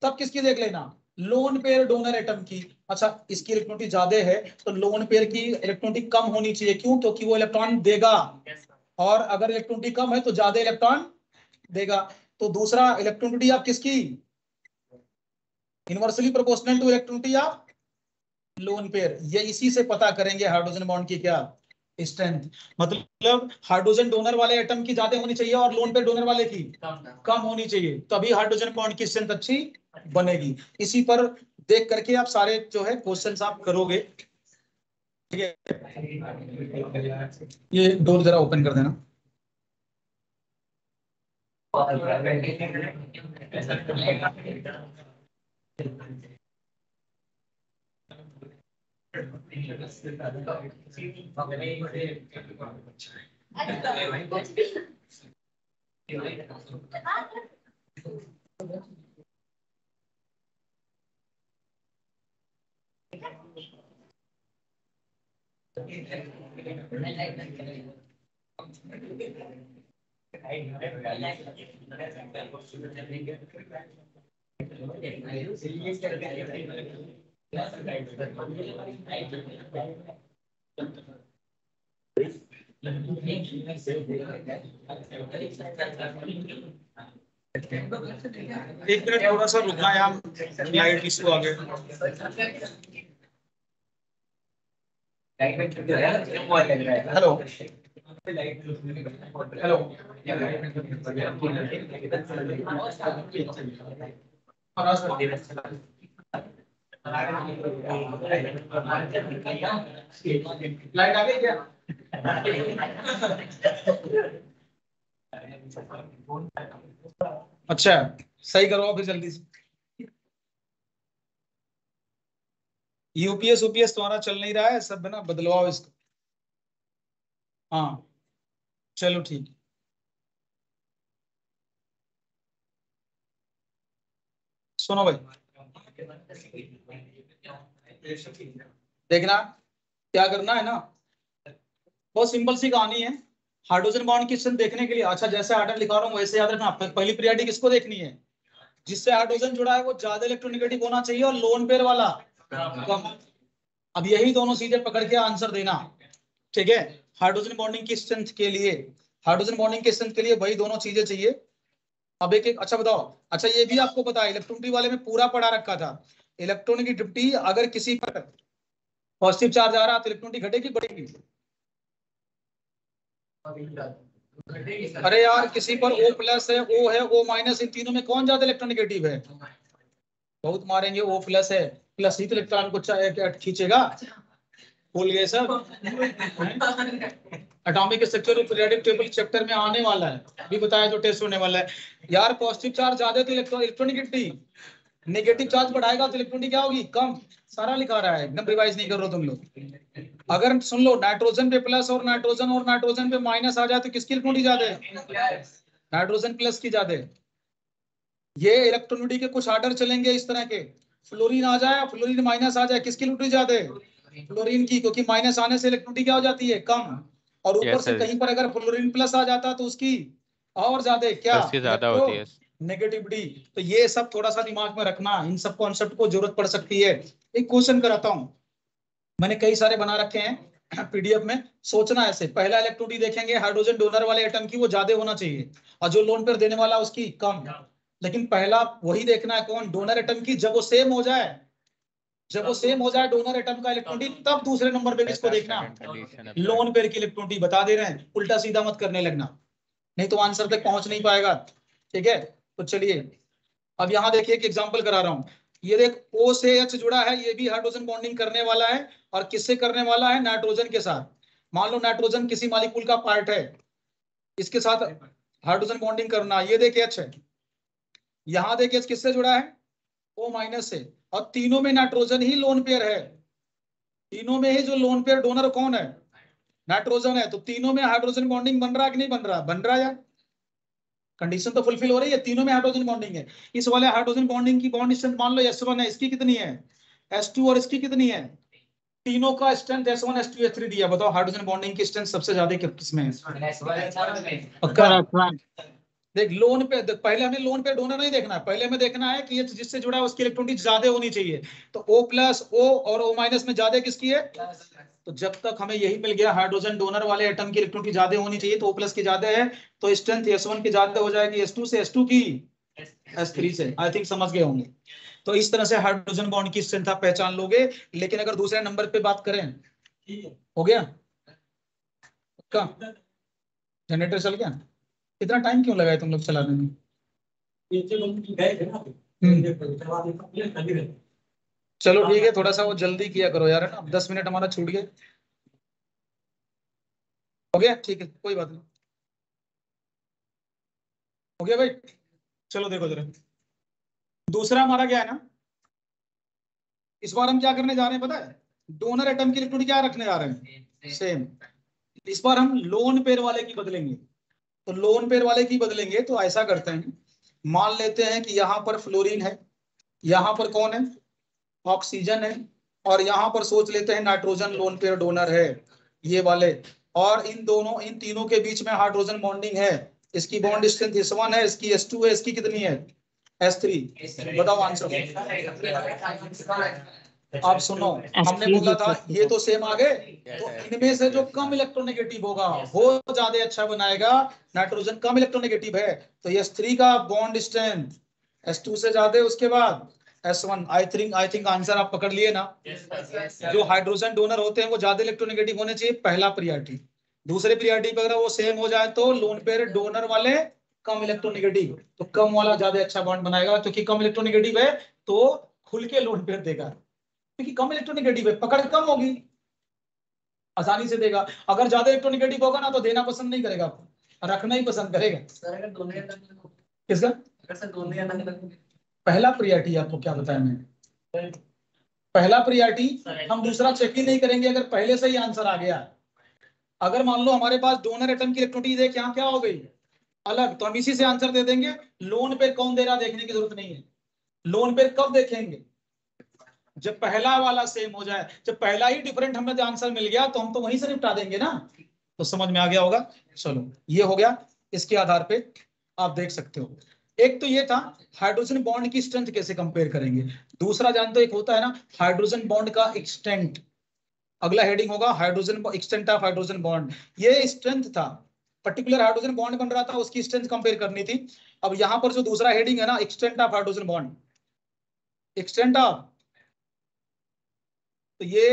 तब किसकी देख लेना, लोन पेयर डोनर एटम की। अच्छा, इसकी इलेक्ट्रोनिटी ज्यादा है तो लोन पेयर की इलेक्ट्रोनिटी कम होनी चाहिए। क्यों? क्योंकि वो इलेक्ट्रॉन देगा, और अगर इलेक्ट्रोनिटी कम है तो ज्यादा इलेक्ट्रॉन देगा। तो दूसरा इलेक्ट्रोनिटी आप किसकी, inversely proportional to electronegativity of lone pair. ये इसी से पता करेंगे हाइड्रोजन बॉन्ड की क्या स्ट्रेंथ। मतलब हाइड्रोजन डोनर वाले एटम की ज्यादा होनी चाहिए और लोन पेयर डोनर वाले की कम होनी चाहिए, तभी हाइड्रोजन बॉन्ड की स्ट्रेंथ अच्छी बनेगी। इसी पर देख करके आप सारे जो है क्वेश्चंस आप करोगे। ठीक है, ये डोर जरा ओपन कर देना। एक मिनट थोड़ा सा रुकना, यहाँ लाइट इशू आ गया। हेलो हेलो, लाइट आ गई क्या? अच्छा, सही करो फिर जल्दी से। यूपीएस यूपीएस तुम्हारा चल नहीं रहा है सब, है ना, बदलवाओ इसको। हाँ चलो ठीक। सुनो भाई, देखना क्या करना है ना, बहुत सिंपल सी कहानी है। हाइड्रोजन बॉन्ड की स्ट्रेंथ देखने के लिए, अच्छा जैसे आर्डर लिखा रहा हूँ वैसे याद रखना। पहली पीरियडिक किसको देखनी है, जिससे हाइड्रोजन जुड़ा है वो ज्यादा इलेक्ट्रोनेगेटिव होना चाहिए और लोन पेयर वाला कम। अब यही दोनों चीजें पकड़ के आंसर देना। ठीक है, हाइड्रोजन बॉन्डिंग की स्ट्रेंथ के लिए, हाइड्रोजन बॉन्डिंग की स्ट्रेंथ के लिए वही दोनों चीजें चाहिए। अब एक एक, अच्छा बताओ, अच्छा ये भी आपको पता है इलेक्ट्रोनिटी वाले में पूरा पढ़ा रखा था। इलेक्ट्रोनिटी अगर किसी पर पॉजिटिव चार्ज आ रहा तो इलेक्ट्रोनिटी घटेगी बढ़ेगी? अरे यार किसी पर O प्लस है, O है, O माइनस, इन तीनों में कौन ज्यादा इलेक्ट्रोनेगेटिव है? बहुत मारेंगे, O प्लस है, प्लस ही तो इलेक्ट्रॉन को खींचेगा। भूल गए सब। एटॉमिक स्ट्रक्चर और पीरियोडिक टेबल चैप्टर में आने वाला है, अभी बताया जो टेस्ट होने वाला है। यार पॉजिटिव चार्ज ज्यादा तो इलेक्ट्रोनिगेटिव, नेगेटिव चार्ज बढ़ाएगा तो इलेक्ट्रॉनिटी क्या होगी, कम। सारा लिखा रहा है, एकदम रिवाइज नहीं कर रहे हो तुम लोग। अगर सुन लो, नाइट्रोजन पे प्लस और नाइट्रोजन पे माइनस आ जाए तो किसकी इलेक्ट्रॉनिटी ज्यादा है? नाइट्रोजन प्लस की ज्यादा है। ये इलेक्ट्रॉनिटी के कुछ आर्डर चलेंगे इस तरह के, फ्लोरीन आ जाए, फ्लोरीन माइनस आ जाए, किसकी इलेक्ट्रॉनिटी ज्यादा है? फ्लोरीन की, क्योंकि माइनस आने से इलेक्ट्रॉनिटी क्या हो जाती है, कम। और ऊपर यस से सर, कहीं पर अगर फ्लोरीन प्लस आ जाता तो उसकी और ज्यादा क्या, प्लस की ज्यादा इलेक्ट्रो होती है। नेगेटिविटी। तो ये सब थोड़ा सा दिमाग में रखना, इन सब कॉन्सेप्ट को जरूरत पड़ सकती है। एक क्वेश्चन कराता हूँ, मैंने कई सारे बना रखे हैं पीडीएफ में। सोचना ऐसे, पहला इलेक्ट्रॉनिटी देखेंगे हाइड्रोजन डोनर वाले एटम की वो ज्यादा होना चाहिए, और जो लोन पेयर देने वाला उसकी कम। लेकिन पहला वही देखना है कौन, डोनर एटम की। जब वो सेम हो जाए, जब वो सेम हो जाए डोनर एटम का इलेक्ट्रॉनिटी, तब दूसरे नंबर पे किसको देखना, कंडीशन अप्लाई। लोन पेयर की इलेक्ट्रॉनिटी। बता दे रहे हैं, उल्टा सीधा मत करने लगना, नहीं तो आंसर तक पहुंच नहीं पाएगा। ठीक है, तो चलिए अब यहाँ देखिए एक एग्जांपल करा रहा हूँ। ये देख, O से H जुड़ा है, ये भी हाइड्रोजन बॉन्डिंग करने वाला है। और किससे करने वाला है, नाइट्रोजन के साथ। मान लो नाइट्रोजन किसी मॉलिक्यूल का पार्ट है, इसके साथ हाइड्रोजन बॉन्डिंग करना। ये देख H है, यहाँ देख H किससे जुड़ा है, O माइनस से। और तीनों में नाइट्रोजन ही लोन पेयर है, तीनों में ही जो लोन पेयर डोनर कौन है, नाइट्रोजन है। तो तीनों में हाइड्रोजन बॉन्डिंग बन रहा है कि नहीं बन रहा, बन रहा है यार। कंडीशन तो फुलफिल हो रही है, तीनों में हाइड्रोजन बॉन्डिंग है। इस वाले हाइड्रोजन बॉन्डिंग की बॉन्ड स्ट्रेंथ मान लो S1 है, इसकी कितनी है S2 और इसकी कितनी है, तीनों का स्ट्रेंथ S1 S2 S3 दिया। बताओ हाइड्रोजन बॉन्डिंग की स्ट्रेंथ सबसे ज्यादा किसमें है? पक्का? देख लोन पे देख, पहले हमें लोन पे डोनर नहीं देखना है, पहले हमें देखना है कि ये जिससे जुड़ा है उसकी इलेक्ट्रॉनिक ज्यादा होनी चाहिए। तो O+ O और O- में ज्यादा किसकी है? तो जब तक हमें यही मिल गया हाइड्रोजन डोनर वाले एटम की इलेक्ट्रॉनिक ज्यादा होनी चाहिए तो O+ की ज्यादा है, तो स्ट्रेंथ S1 की ज्यादा हो जाएगी S2 से, S2 की S3 से। आई थिंक समझ गए होंगे। तो इस तरह से हाइड्रोजन बॉन्ड की स्ट्रेंथ आप पहचान लोगे। लेकिन अगर दूसरे नंबर पे बात करें, हो गया का जनरेटर चल गया? इतना टाइम क्यों लगाए तुम लोग चलाने में? चलो ठीक है, थोड़ा सा वो जल्दी किया करो यार, है ना, 10 मिनट हमारा छूट गया। हो गया, ठीक है, कोई बात नहीं। हो गया भाई। चलो देखो जरा, दूसरा हमारा क्या है ना, इस बार हम क्या करने जा रहे हैं पता है? डोनर एटम की इलेक्ट्रॉनिक क्या रखने जा रहे हैं? सेम। इस बार हम लोन पेयर वाले की बदलेंगे। तो लोन पेयर वाले की बदलेंगे तो ऐसा करते हैं, मान लेते हैं कि यहाँ पर फ्लोरीन है, यहाँ पर कौन है? ऑक्सीजन है, और यहाँ पर सोच लेते हैं नाइट्रोजन लोन पेयर डोनर है, ये वाले। और इन दोनों, इन तीनों के बीच में हाइड्रोजन बॉन्डिंग है। इसकी बॉन्ड स्ट्रेंथ S1 है, इसकी S2 है, इसकी कितनी है S3। बताओ आंसर। आप सुनो, हमने बोला था ये तो सेम आ गए, तो इनमें से जो कम इलेक्ट्रोनेगेटिव होगा वो ज्यादा अच्छा बनाएगा। नाइट्रोजन कम इलेक्ट्रोनेगेटिव है, तो S3 का बॉन्ड स्ट्रेंथ S2 से ज्यादा है, उसके बाद S1। आई थिंक आंसर आप पकड़ लिए ना। जो हाइड्रोजन डोनर होते हैं वो ज्यादा इलेक्ट्रोनेगेटिव होने चाहिए, पहला प्रियॉरिटी। दूसरे प्रियॉरिटी पर अगर वो सेम हो जाए तो लोन पेयर डोनर वाले कम इलेक्ट्रोनेगेटिव, तो कम वाला ज्यादा अच्छा बॉन्ड बनाएगा, क्योंकि कम इलेक्ट्रोनेगेटिव है तो खुल के लोन पेयर देगा, क्योंकि कम इलेक्ट्रोनेगेटिव है, पकड़ कम होगी, आसानी से देगा। अगर ज्यादा इलेक्ट्रोनेगेटिव होगा ना तो देना पसंद नहीं करेगा, रखना ही पसंद करेगा। किसका? पहला प्रियॉरिटी आपको क्या बताया मैंने? पहला प्रियॉरिटी, हम दूसरा चेक ही नहीं करेंगे अगर पहले से ही आंसर आ गया। अगर मान लो हमारे पास डोनर एटम की इलेक्ट्रॉनिक देख यहाँ क्या हो गई अलग, तो हम इसी से आंसर दे देंगे। लोन पे कौन दे रहा देखने की जरूरत नहीं है। लोन पे कब देखेंगे? जब पहला वाला सेम हो जाए। जब पहला ही डिफरेंट हमें आंसर मिल गया तो हम तो वहीं से निपटा देंगे ना। तो समझ में आ गया होगा। चलो ये हो गया, इसके आधार पे आप देख सकते हो। एक तो ये था हाइड्रोजन बॉन्ड की स्ट्रेंथ कैसे कंपेयर करेंगे। दूसरा जानते हो एक होता है ना हाइड्रोजन बॉन्ड का एक्सटेंट। अगला हेडिंग होगा hydrogen extent of hydrogen bond. ये स्ट्रेंथ था, पर्टिकुलर हाइड्रोजन बॉन्ड बन रहा था उसकी स्ट्रेंथ कंपेयर करनी थी। अब यहाँ पर जो दूसरा हेडिंग है ना extent of hydrogen bond, extent of, तो ये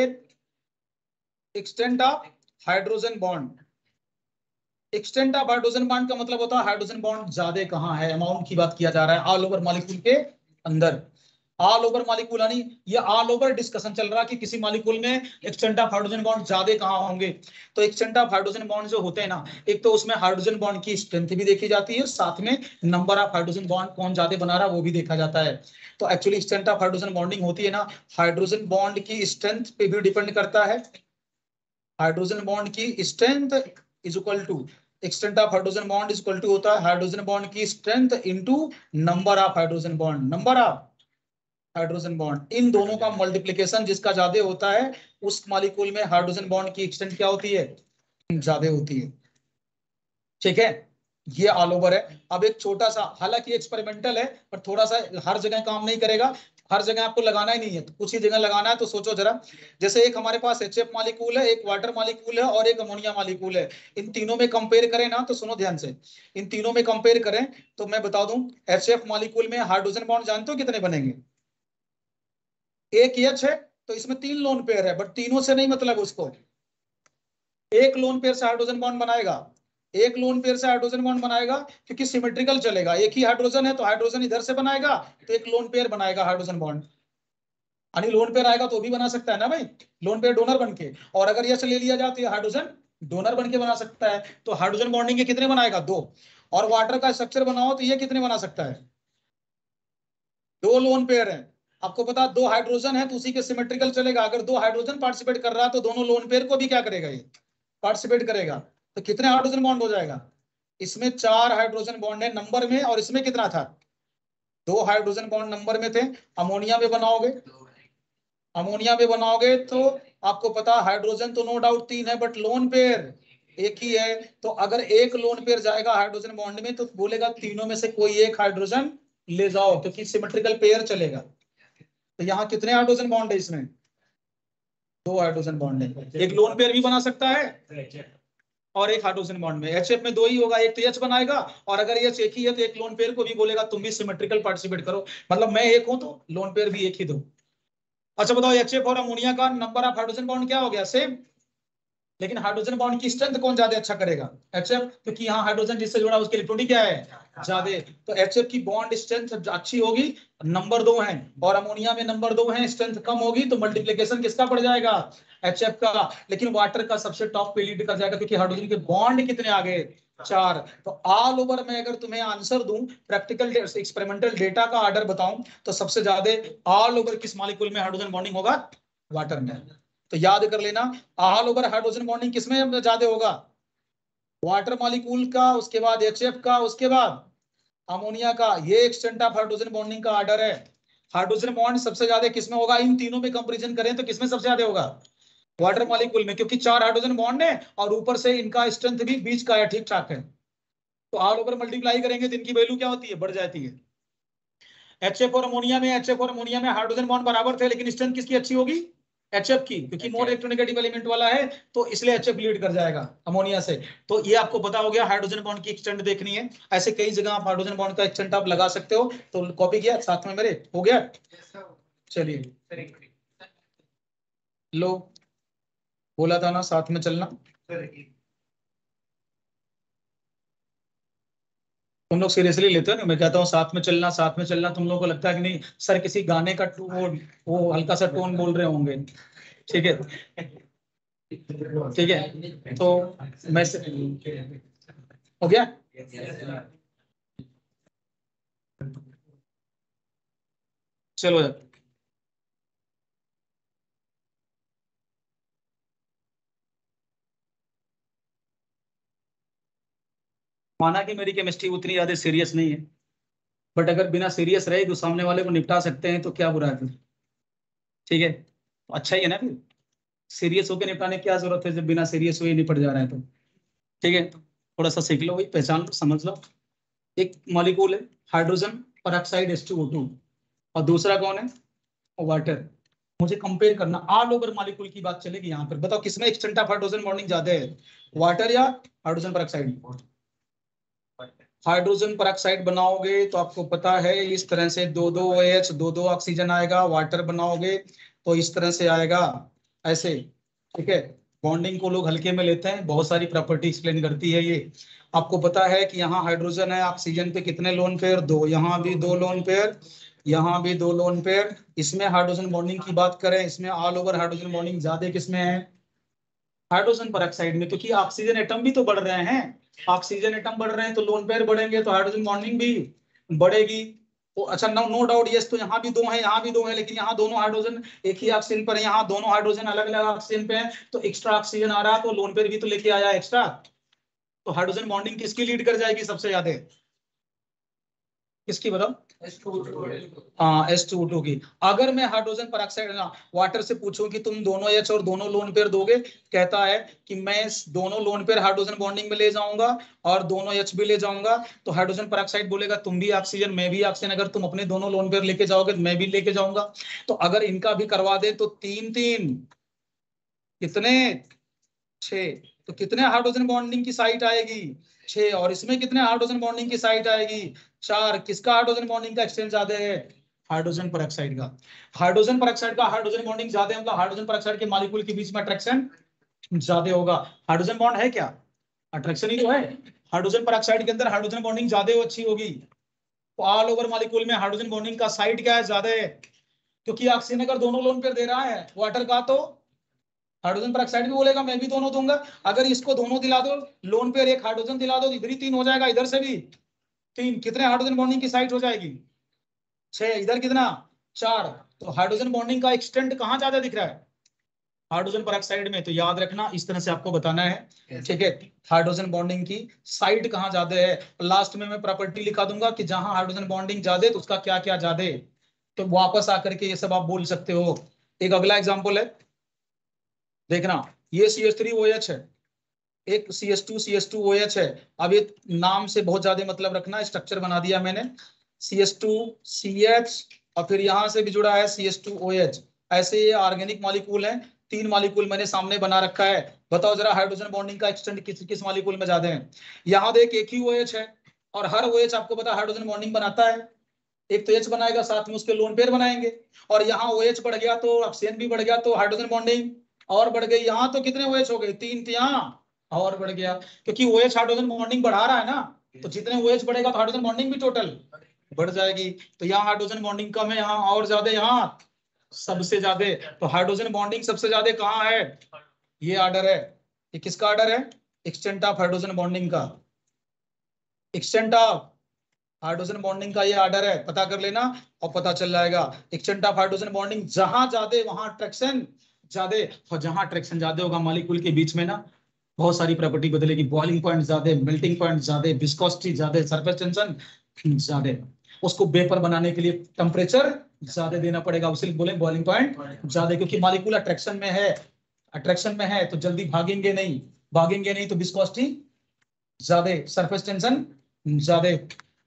extent of hydrogen bond. Extent of hydrogen bond का मतलब होता है हाइड्रोजन बॉन्ड ज्यादा कहाँ है, अमाउंट की बात किया जा रहा है ऑल ओवर मॉलिक्यूल के अंदर। ऑल ओवर मॉलिक्यूल यानी ये ऑल ओवर डिस्कशन चल रहा है कि किसी मॉलिक्यूल में एक्सटेंट ऑफ हाइड्रोजन बॉन्ड ज्यादा कहाँ होंगे। तो एक्सटेंट ऑफ हाइड्रोजन बॉन्ड जो होते हैं ना, एक तो उसमें हाइड्रोजन बॉन्ड की स्ट्रेंथ भी देखी जाती है, साथ में नंबर ऑफ हाइड्रोजन बॉन्ड कौन ज्यादा बना रहा है वो भी देखा जाता है। तो actually extent of hydrogen bonding होती है ना, हाइड्रोजन बॉन्ड की स्ट्रेंथ पे भी डिपेंड करता है। हाइड्रोजन बॉन्ड की strength is equal to extent of hydrogen bond is equal to होता है हाइड्रोजन बॉन्ड की strength into number of hydrogen bond, number of hydrogen bond. इन दोनों का मल्टीप्लिकेशन जिसका ज्यादा होता है उस मॉलिक्यूल में हाइड्रोजन बॉन्ड की एक्सटेंट क्या होती है? ज्यादा होती है। ठीक है, ये ऑल ओवर है। अब एक छोटा सा, हालांकि एक्सपेरिमेंटल है पर थोड़ा सा हर जगह काम नहीं करेगा, हर जगह आपको लगाना ही नहीं है, तो कुछ ही जगह लगाना है। तो सोचो जरा, जैसे एक हमारे पास HF मॉलिक्यूल है, एक वाटर मॉलिक्यूल है और एक अमोनिया मॉलिक्यूल है। इन तीनों में कंपेयर करें ना, तो सुनो ध्यान से, इन तीनों में कंपेयर करें तो मैं बता दूं HF मॉलिक्यूल में हाइड्रोजन बॉन्ड जानते हो कितने बनेंगे? एक H है तो इसमें 3 लोन पेयर है, बट तीनों से नहीं मतलब उसको, एक लोन पेयर से हाइड्रोजन बॉन्ड बनाएगा, एक लोन पेयर से हाइड्रोजन बॉन्ड बनाएगा, क्योंकि सिमेट्रिकल चलेगा, एक ही हाइड्रोजन है तो हाइड्रोजन इधर से बनाएगा तो एक लोन पेयर बनाएगा हाइड्रोजन बॉन्ड। यानी लोन पेयर आएगा तो भी बना सकता है ना भाई, लोन पेयर डोनर बन के। और अगर यह ले लिया जाए तो हाइड्रोजन डोनर बन के बना सकता है। तो हाइड्रोजन बॉन्डिंग के कितने बनाएगा? 2। और वाटर का स्ट्रक्चर बनाओ तो ये कितने बना सकता है? 2 लोन पेयर है। आपको पता 2 हाइड्रोजन है तो उसी के सिमेट्रिकल चलेगा। अगर 2 हाइड्रोजन पार्टिसिपेट कर रहा है तो दोनों लोन पेयर को भी क्या करेगा, ये पार्टिसिपेट करेगा। तो कितने हाइड्रोजन बॉन्ड हो जाएगा? इसमें 4 हाइड्रोजन बॉन्ड है नंबर में, और इसमें कितना था? 2 हाइड्रोजन बॉन्ड नंबर में थे। अमोनिया में बनाओगे, अमोनिया में बनाओगे तो आपको पता हाइड्रोजन तो नो डाउट 3 है, बट लोन पेयर एक ही है। तो अगर एक लोन पेयर जाएगा हाइड्रोजन बॉन्ड में तो बोलेगा तीनों में से कोई एक हाइड्रोजन ले जाओ, क्योंकि सिमेट्रिकल पेयर चलेगा। तो यहाँ कितने हाइड्रोजन बॉन्ड है? इसमें 2 हाइड्रोजन बॉन्ड है। एक लोन पेयर भी बना सकता है और एक हाइड्रोजन बॉन्ड में। HF में 2 ही होगा, एक तो H बनाएगा, और अगर H एक ही है तो एक लोन पेयर को भी बोलेगा तुम भी सिमेट्रिकल पार्टिसिपेट करो, मतलब मैं एक हूं तो लोन पेयर भी एक ही दो। अच्छा बताओ, HF और अमोनिया का नंबर ऑफ हाइड्रोजन बॉन्ड क्या हो गया? सेम। लेकिन हाइड्रोजन बॉन्ड की स्ट्रेंथ कौन ज्यादा अच्छा करेगा? HF, क्योंकि यहाँ हाइड्रोजन जिससे जुड़ा उसकी इलेक्ट्रॉनिक क्या है? ज्यादा। तो HF की बॉन्ड स्ट्रेंथ अच्छी होगी, नंबर 2 है, और अमोनिया में नंबर 2 है, स्ट्रेंथ कम होगी, तो मल्टीप्लीकेशन किसका पड़ जाएगा? HF का। लेकिन वाटर का सबसे टॉप पे लीड कर जाएगा, क्योंकि हाइड्रोजन के बॉन्ड कितने आ गए? 4। तो ऑल ओवर में अगर तुम्हें आंसर दूं, प्रैक्टिकल एक्सपेरिमेंटल डेटा का ऑर्डर बताऊं, तो सबसे ज्यादा ऑल ओवर किस मॉलिक्यूल में हाइड्रोजन बॉन्डिंग होगा? वाटर में। तो याद कर लेना, ऑल ओवर हाइड्रोजन बॉन्डिंग किसमें ज्यादा होगा? वाटर मॉलिक्यूल का, उसके बाद HF का, उसके बाद अमोनिया का। ये एक्सटेंट ऑफ हाइड्रोजन बॉन्डिंग का ऑर्डर है। हाइड्रोजन बॉन्ड सबसे ज्यादा किसमें होगा? इन तीनों में कंपैरिजन करें तो किसमें सबसे ज्यादा होगा? वाटर मॉलिक्यूल में, क्योंकि 4 हाइड्रोजन बॉन्ड है और ऊपर से इनका स्ट्रेंथ भी बीच का है, ठीक ठाक है। तो ऑल ओवर मल्टीप्लाई करेंगे तो इनकी वैल्यू क्या होती है? बढ़ जाती है। HF और अमोनिया में, HF और अमोनिया में हाइड्रोजन बॉन्ड बराबर थे, लेकिन स्ट्रेंथ किसकी अच्छी होगी? HF की, क्योंकि मोर इलेक्ट्रोनेगेटिव एलिमेंट वाला है, तो इसलिए HF लीड कर जाएगा अमोनिया से। तो ये आपको पता हो गया, हाइड्रोजन बॉन्ड की एक्सटेंट देखनी है। ऐसे कई जगह आप हाइड्रोजन बॉन्ड का एक्सटेंट आप लगा सकते हो। तो कॉपी किया साथ में मेरे? हो गया? चलिए लो, बोला था ना साथ में चलना। तुम लोग सीरियसली लेते हो ना, मैं कहता हूँ साथ में चलना, साथ में चलना, तुम लोगों को लगता है कि नहीं सर किसी गाने का वो हल्का सा टोन बोल रहे होंगे। ठीक है, ठीक है। तो मैं हो गया? चलो। माना कि मेरी केमिस्ट्री उतनी ज्यादा सीरियस नहीं है, बट अगर बिना सीरियस रहे तो सामने वाले को निपटा सकते हैं तो क्या बुरा है फिर? ठीक है, तो अच्छा ही है ना फिर। सीरियस होकर निपटाने की क्या जरूरत है जब बिना सीरियस हुए निपट जा रहा है तो? ठीक है, तो थोड़ा सा सीख लो भाई, पहचान लो, समझ लो। एक मॉलिक्यूल है हाइड्रोजन परऑक्साइड H2O2, और दूसरा कौन है? वाटर। मुझे कंपेयर करना, ऑल ओवर मॉलिक्यूल की बात चलेगी यहाँ पर। बताओ किसमें एक्सटेंट ऑफ हाइड्रोजन बॉन्डिंग ज्यादा है, वाटर या हाइड्रोजन परऑक्साइड? हाइड्रोजन परऑक्साइड बनाओगे तो आपको पता है इस तरह से 2 2 OH 2 2 ऑक्सीजन आएगा। वाटर बनाओगे तो इस तरह से आएगा, ऐसे। ठीक है, बॉन्डिंग को लोग हल्के में लेते हैं, बहुत सारी प्रॉपर्टी एक्सप्लेन करती है ये। आपको पता है कि यहाँ हाइड्रोजन है, ऑक्सीजन पे कितने लोन पेयर? 2। यहाँ भी 2 लोन पेयर, यहाँ भी 2 लोन पेयर। इसमें हाइड्रोजन बॉन्डिंग की बात करें, इसमें ऑल ओवर हाइड्रोजन बॉन्डिंग ज्यादा किसमें है? हाइड्रोजन परऑक्साइड में, क्योंकि ऑक्सीजन एटम भी तो बढ़ रहे हैं। ऑक्सीजन एटम बढ़ रहे हैं तो लोन पेयर बढ़ेंगे, तो हाइड्रोजन बॉन्डिंग भी बढ़ेगी। तो अच्छा, नो नो डाउट, यस, तो यहाँ भी 2 है, यहाँ भी 2 है, लेकिन यहाँ दोनों हाइड्रोजन एक ही ऑक्सीजन पर है, यहाँ दोनों हाइड्रोजन अलग अलग ऑक्सीजन पे है, तो एक्स्ट्रा ऑक्सीजन आ रहा है, तो लोन पेयर भी तो लेके आया एक्स्ट्रा। तो हाइड्रोजन बॉन्डिंग किसकी लीड कर जाएगी सबसे ज्यादा? किसकी बताओ? हाँ, H2O2 की। अगर मैं हाइड्रोजन परऑक्साइड वाटर से पूछूं कि तुम दोनों H और दोनों लोन पेयर दोगे, कहता है कि मैं दोनों लोन पेयर हाइड्रोजन बॉन्डिंग में ले जाऊंगा और दोनों H भी ले जाऊंगा। तो हाइड्रोजन परऑक्साइड बोलेगा तुम भी ऑक्सीजन मैं भी ऑक्सीजन, अगर तुम अपने दोनों लोन पेयर लेके जाओगे तो मैं भी लेके जाऊंगा। तो अगर इनका भी करवा दे तो 3 3 कितने? 6। तो कितने हाइड्रोजन बॉन्डिंग की साइट आएगी? 6। और इसमें कितने हाइड्रोजन बॉन्डिंग की साइट आएगी? 4। किसका हाइड्रोजन बॉन्डिंग का एक्सटेंट ज्यादा है? हाइड्रोजन परऑक्साइड का। हाइड्रोजन परऑक्साइड का हाइड्रोजन बॉन्डिंग ज्यादा है, मतलब हाइड्रोजन परऑक्साइड के मॉलिक्यूल के बीच में अट्रैक्शन ज्यादा होगा। हाइड्रोजन बॉन्ड है क्या? अट्रैक्शन ही तो है। हाइड्रोजन परऑक्साइड के अंदर हाइड्रोजन बॉन्डिंग ज्यादा अच्छी होगी। तो ऑल ओवर मॉलिक्यूल में हाइड्रोजन बॉन्डिंग का साइट क्या है? ज्यादा है, क्योंकि ऑक्सीजन अगर दोनों लोन पेयर दे रहा है वाटर का, तो हाइड्रोजन परऑक्साइड भी बोलेगा मैं भी दोनों दूंगा। अगर इसको दोनों दिला दो, लोन पेयर एक हाइड्रोजन दिला दो, इधर ही 3 हो जाएगा, इधर से भी 3। कितने हाइड्रोजन बॉन्डिंग की साइट हो जाएगी? 6। इधर कितना? 4। तो हाइड्रोजन बॉन्डिंग का एक्सटेंट कहाँ ज्यादा दिख रहा है? हाइड्रोजन पेरोक्साइड में तो याद रखना इस तरह से आपको बताना है, ठीक है। हाइड्रोजन बॉन्डिंग की साइड कहाँ ज्यादा है, लास्ट में मैं प्रॉपर्टी लिखा दूंगा कि जहां हाइड्रोजन बॉन्डिंग ज्यादा है तो उसका क्या क्या ज्यादा है, तो वापस आकर के ये सब आप बोल सकते हो। एक अगला एग्जांपल है, देखना, ये CH3OH है, एक CH2CH2OH है। अब ये नाम से बहुत ज्यादा मतलब रखना, स्ट्रक्चर बना दिया मैंने, CH2CH और फिर यहां से भी जुड़ा है CH2OH। ऐसे ये ऑर्गेनिक मॉलिक्यूल है, 3 मॉलिक्यूल मैंने सामने बना रखा है। बताओ जरा हाइड्रोजन बॉन्डिंग का एक्सटेंड किस किस मॉलिक्यूल में ज्यादा है। यहाँ देख एक ही OH है और हर OH आपको पता हाइड्रोजन बॉन्डिंग बनाता है। एक तो H बनाएगा, साथ में उसके लोन पेयर बनाएंगे, और यहाँ OH बढ़ गया तो ऑक्सीजन भी बढ़ गया तो हाइड्रोजन बॉन्डिंग और बढ़ गई। यहाँ तो कितने OH हो गए, 3, तो यहाँ और बढ़ गया, क्योंकि OH हाइड्रोजन बॉन्डिंग बढ़ा रहा है ना, तो जितने OH बढ़ेगा तो हाइड्रोजन बॉन्डिंग भी टोटल बढ़ जाएगी। तो यहाँ हाइड्रोजन बॉन्डिंग कम है, यहाँ और ज्यादा, यहाँ सबसे ज्यादा। तो हाइड्रोजन बॉन्डिंग सबसे ज्यादा कहाँ है, ये ऑर्डर है। ये किसका ऑर्डर है, एक्सटेंट ऑफ हाइड्रोजन बॉन्डिंग का, एक्सटेंट ऑफ हाइड्रोजन बॉन्डिंग का ये ऑर्डर है, पता कर लेना और पता चल जाएगा। एक्सटेंट ऑफ हाइड्रोजन बॉन्डिंग जहां ज्यादा वहां अट्रैक्शन ज्यादा, और जहां अट्रैक्शन ज्यादा होगा मॉलिक्यूल के बीच में ना बहुत सारी प्रॉपर्टी बदलेगी, बॉइलिंग पॉइंट ज्यादा, मेल्टिंग पॉइंट ज्यादा, विस्कोसिटी ज्यादा, सरफेस टेंशन ज्यादा, उसको वेपर बनाने के लिए टेम्परेचर ज्यादा देना पड़ेगा, उसे बोले बॉइलिंग पॉइंट ज्यादा, क्योंकि मॉलिक्यूल अट्रैक्शन में है, अट्रैक्शन में है तो जल्दी भागेंगे नहीं, भागेंगे नहीं तो विस्कोसिटी ज्यादा, सरफेस टेंशन ज्यादा,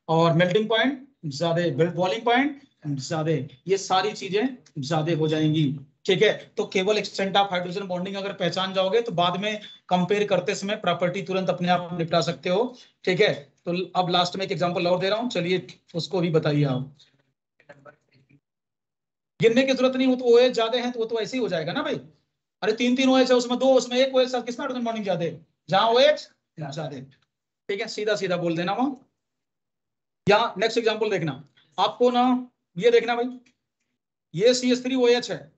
और मेल्टिंग पॉइंट ज्यादा, बॉइलिंग पॉइंट ज्यादा, ये सारी चीजें ज्यादा हो जाएंगी, ठीक है। तो केवल एक्सटेंट ऑफ हाइड्रोजन बॉन्डिंग अगर पहचान जाओगे तो बाद में कंपेयर करते समय प्रॉपर्टी तुरंत अपने आप निपटा सकते हो, ठीक है। तो अब लास्ट में एक एग्जांपल और दे रहा हूं, चलिए उसको भी बताइए आप। गिनने की जरूरत नहीं, हो तो OH ज्यादा है तो वो तो ऐसे ही हो जाएगा ना भाई। अरे 3 OH है, उसमें 2, उसमें 1 OH साथ किसमें हाइड्रोजन बॉन्डिंग ज्यादा है, जहां OH ज्यादा, ठीक है, सीधा सीधा बोल देना वहां। यहाँ नेक्स्ट एग्जांपल देखना, आपको ना ये देखना भाई, ये CH3OH है,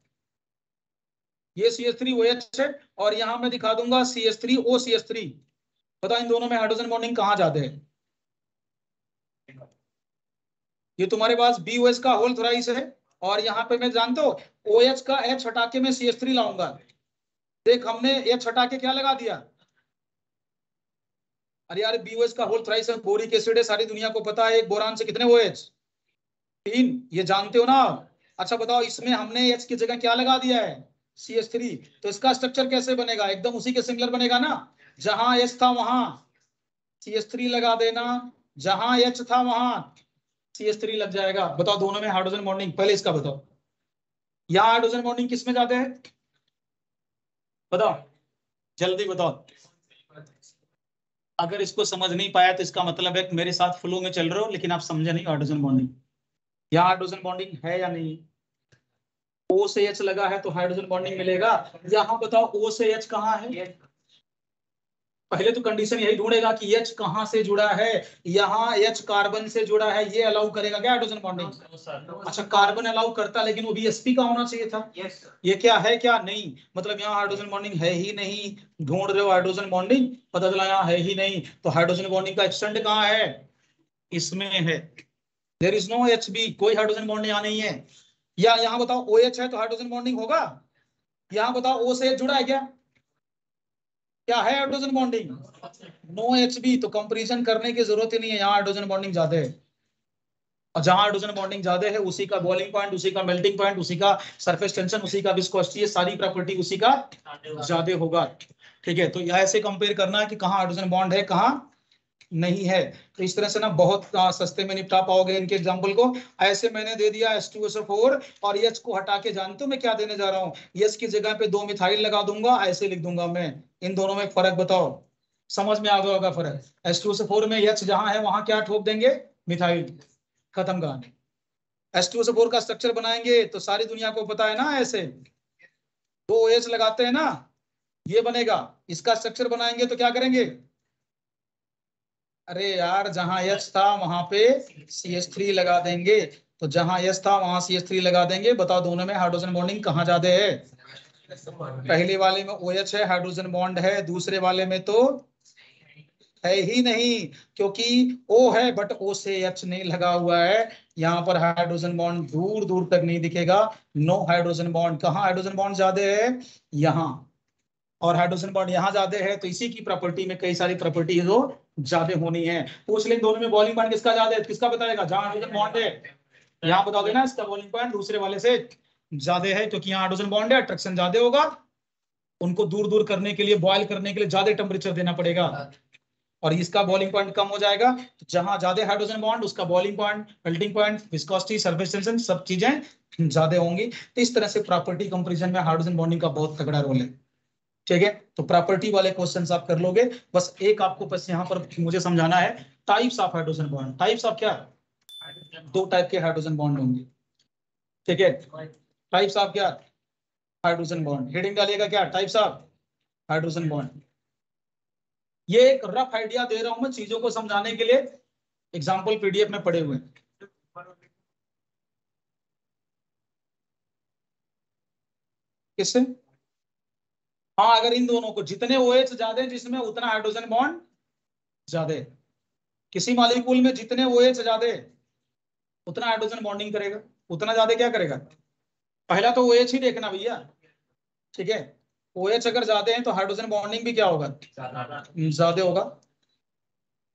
ये CH3OH है, और यहां मैं दिखा दूंगा CH3OCH3। बताओ इन दोनों में हाइड्रोजन बॉन्डिंग कहाँ ज्यादा है। ये तुम्हारे पास BOH का होल थ्राइस है, और यहाँ पे मैं जानते हो OH का H हटा के मैं CH3 लाऊंगा। देख हमने H हटा के क्या लगा दिया, अरे यार BOH का होल थ्राइस है, बोरिक एसिड है, सारी दुनिया को पता है, एक बोरान से कितने OH, 3, ये जानते हो ना। अच्छा बताओ इसमें हमने H की जगह क्या लगा दिया है, CH3, तो इसका स्ट्रक्चर कैसे बनेगा, एकदम उसी के सिमिलर बनेगा ना, जहां H था वहां CH3 लगा देना, जहां H था वहां CH3 लग जाएगा। बताओ दोनों में हाइड्रोजन बॉन्डिंग, पहले इसका बताओ, यहाँ हाइड्रोजन बॉन्डिंग किस में ज्यादा है, बताओ जल्दी बताओ। अगर इसको समझ नहीं पाया तो इसका मतलब है कि मेरे साथ फ्लो में चल रहे हो लेकिन आप समझे नहीं हाइड्रोजन बॉन्डिंग। यहाँ हाइड्रोजन बॉन्डिंग है या नहीं, O से H लगा है तो हाइड्रोजन बॉन्डिंग मिलेगा। यहाँ बताओ O से H कहाँ है, पहले तो कंडीशन यही ढूंढेगा कि H कहाँ से जुड़ा है, यहाँ H कार्बन से जुड़ा है, ये अलाउ करेगा क्या हाइड्रोजन बॉन्डिंग। अच्छा कार्बन अलाउ करता, लेकिन वो भी sp का होना चाहिए था। ये क्या है क्या नहीं, मतलब यहाँ हाइड्रोजन बॉन्डिंग है ही नहीं, ढूंढ रहे हो हाइड्रोजन बॉन्डिंग, पता चला यहाँ है ही नहीं, तो हाइड्रोजन बॉन्डिंग का एक्सटेंड कहाँ है, इसमें है। देयर इज नो HB, कोई हाइड्रोजन बॉन्ड यहाँ नहीं है। या यहाँ बताओ OH है तो हाइड्रोजन बॉन्डिंग होगा, यहाँ बताओ O से H जुड़ा है क्या है हाइड्रोजन बॉन्डिंग, नो HB, तो कंपैरिजन करने की जरूरत ही नहीं है, यहाँ हाइड्रोजन बॉन्डिंग ज्यादा है। और जहां हाइड्रोजन बॉन्डिंग ज्यादा है उसी का बॉइलिंग पॉइंट, उसी का मेल्टिंग पॉइंट, उसी का सरफेस टेंशन, उसी का विस्कोसिटी, ये सारी प्रॉपर्टी उसी का ज्यादा होगा, ठीक है। तो ऐसे कंपेयर करना है कि कहाँ हाइड्रोजन बॉन्ड है कहाँ नहीं है। तो इस तरह से ना बहुत सस्ते में निपटा पाओगे इनके एग्जांपल को। ऐसे मैंने दे दिया H2SO4 और H को हटा के, जानते हो मैं क्या देने जा रहा हूँ, H की जगह पे 2 मिथाइल लगा दूंगा, ऐसे लिख दूंगा मैं। इन दोनों में फर्क बताओ, समझ में आ गया होगा फर्क। H2SO4 में H जहां है वहां क्या ठोक देंगे, मिथाइल, खत्म कहानी। H2SO4 का स्ट्रक्चर बनाएंगे तो सारी दुनिया को पता है ना, ऐसे 2 OH लगाते हैं ना, ये बनेगा। इसका स्ट्रक्चर बनाएंगे तो क्या करेंगे, अरे यार जहां H था वहां पे CH3 लगा देंगे, तो जहां H था वहां CH3 लगा देंगे। बताओ दोनों में हाइड्रोजन बॉन्डिंग कहाँ ज्यादा है, पहले वाले में OH है हाइड्रोजन बॉन्ड है, दूसरे वाले में तो है ही नहीं, क्योंकि O है बट O से H नहीं लगा हुआ है। यहाँ पर हाइड्रोजन बॉन्ड दूर दूर तक नहीं दिखेगा। No hydrogen bond. कहाँ हाइड्रोजन बॉन्ड ज्यादा है? यहाँ। और हाइड्रोजन बॉन्ड यहाँ ज्यादा है, तो इसी की प्रॉपर्टी में कई सारी प्रॉपर्टी जो ज्यादा होनी है। पूछ लें दोनों में बॉइलिंग पॉइंट किसका ज्यादा है, किसका बताएगा? जहाँ हाइड्रोजन बॉन्ड है यहाँ बता देना इसका बॉइलिंग पॉइंट दूसरे वाले से ज्यादा है, क्योंकि यहाँ हाइड्रोजन बॉन्ड है, अट्रैक्शन ज्यादा होगा। उनको दूर दूर करने के लिए, बॉयल करने के लिए ज्यादा टेम्परेचर देना पड़ेगा, और इसका बॉइलिंग पॉइंट कम हो जाएगा। तो जहां ज्यादा हाइड्रोजन बॉन्ड, उसका boiling point, melting point, viscosity, surface tension, सब चीजें ज्यादा होंगी। तो इस तरह से प्रॉपर्टी कंपैरिजन में हाइड्रोजन बॉन्डिंग का बहुत तगड़ा रोल है। ठीक है, तो प्रॉपर्टी वाले क्वेश्चंस आप कर लोगे। बस एक आपको बस यहाँ पर मुझे समझाना है, types of hydrogen bond. Types of क्या? दो टाइप के हाइड्रोजन बॉन्ड होंगे। ठीक है, टाइप्स ऑफ क्या? Hydrogen bond. हेडिंग डालिएगा क्या? Types of hydrogen bond. ये एक रफ आइडिया दे रहा हूं मैं चीजों को समझाने के लिए, एग्जाम्पल पीडीएफ में पड़े हुए हैं। किससे? हाँ, अगर इन दोनों को जितने OH ज्यादा है जिसमें, उतना हाइड्रोजन बॉन्ड ज्यादा है। किसी मॉलिक्यूल में जितने OH ज्यादा है उतना हाइड्रोजन बॉन्डिंग करेगा, उतना ज्यादा क्या करेगा? पहला तो OH ही देखना भैया। ठीक है, OH अगर ज्यादा है तो हाइड्रोजन बॉन्डिंग भी क्या होगा? ज्यादा होगा।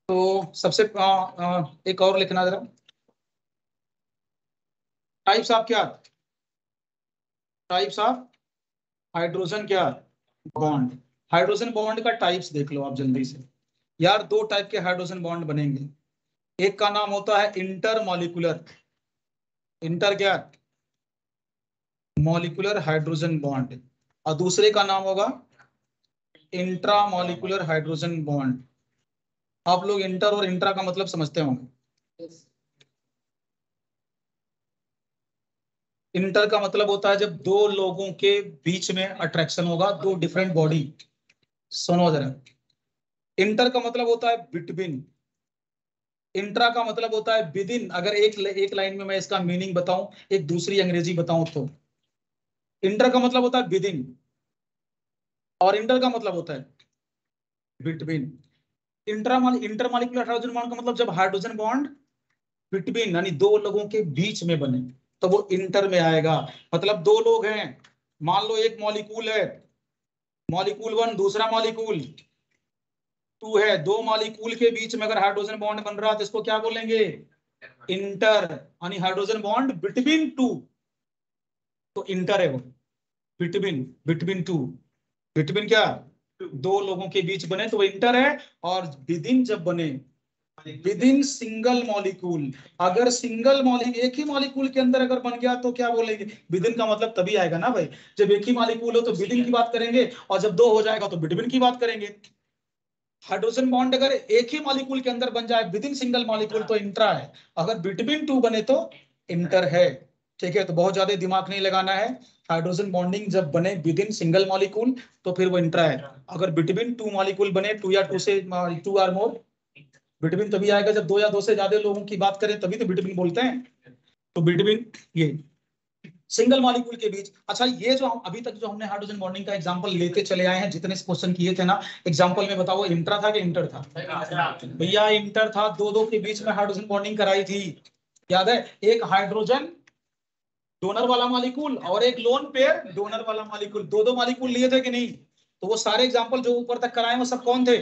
तो सबसे एक और लिखना जरा, टाइप्स ऑफ क्या? टाइप्स ऑफ हाइड्रोजन क्या? बॉन्ड। हाइड्रोजन बॉन्ड का टाइप्स देख लो आप जल्दी से यार। दो टाइप के हाइड्रोजन बॉन्ड बनेंगे। एक का नाम होता है इंटर मॉलिक्यूलर, इंटर क्या? Molecular hydrogen bond. और दूसरे का नाम होगा इंट्रा मॉलिक्यूलर हाइड्रोजन बॉन्ड। आप लोग इंटर और इंट्रा का मतलब समझते होंगे। इंटर का मतलब होता है जब दो लोगों के बीच में अट्रैक्शन होगा, दो डिफरेंट बॉडी। सुनो जरा, इंटर का मतलब होता है बिटवीन, इंट्रा का मतलब होता है विद इन। अगर एक लाइन में मैं इसका मीनिंग बताऊं, एक दूसरी अंग्रेजी बताऊं तो, इंटर का मतलब होता है विद इन और इंटर का मतलब होता है between. Inter molecular hydrogen bond का मतलब जब हाइड्रोजन बॉन्ड बिटवीन यानी दो लोगों के बीच में बने तो वो इंटर में आएगा। मतलब दो लोग हैं, मान लो एक मॉलिक्यूल है, मॉलिक्यूल 1, दूसरा मॉलिक्यूल 2 है। दो मॉलिक्यूल के बीच में अगर हाइड्रोजन बॉन्ड बन रहा है तो इसको क्या बोलेंगे? इंटर, यानी हाइड्रोजन बॉन्ड बिटवीन टू, तो इंटर है वो। बिटवीन, बिटवीन टू, बिटवीन क्या? दो लोगों के बीच बने तो वो इंटर है। और विदिन जब बने, विदिन सिंगल मॉलिक्यूल, अगर सिंगल मॉलिक्यूल एक ही मॉलिक्यूल के अंदर अगर बन गया तो क्या बोलेंगे? विदिन का मतलब तभी आएगा ना भाई, जब एक ही मॉलिक्यूल हो तो विदिन की बात करेंगे, और जब दो हो जाएगा तो बिटवीन की बात करेंगे। हाइड्रोजन बॉन्ड अगर एक ही मॉलिक्यूल के अंदर बन जाए विदिन सिंगल मॉलिक्यूल तो इंट्रा है, अगर बिटवीन टू बने तो इंटर है। ठीक है, तो बहुत ज्यादा दिमाग नहीं लगाना है। हाइड्रोजन बॉन्डिंग जब बने विदिन सिंगल मॉलिक्यूल तो फिर वो इंट्रा है। अगर बिटवीन टू मॉलिक्यूल बने, टू या टू से टू आर मोर, बिटवीन तभी आएगा जब दो या दो से ज्यादा लोगों की बात करें, तभी तो बिटवीन बोलते हैं। तो बिटवीन ये सिंगल मॉलिक्यूल के बीच। अच्छा, ये जो हम अभी तक जो हमने हाइड्रोजन बॉन्डिंग का एग्जांपल लेते चले आए हैं, जितने क्वेश्चन किए थे ना एग्जांपल में, बताओ इंट्रा था कि इंटर था? भैया इंटर था। दो दो के बीच में हाइड्रोजन बॉन्डिंग कराई थी, याद है? एक हाइड्रोजन डोनर वाला मॉलिक्यूल और एक लोन पेयर डोनर वाला मॉलिक्यूल, दो दो मॉलिक्यूल लिए थे कि नहीं? तो वो सारे एग्जांपल जो ऊपर तक कराए वो सब कौन थे?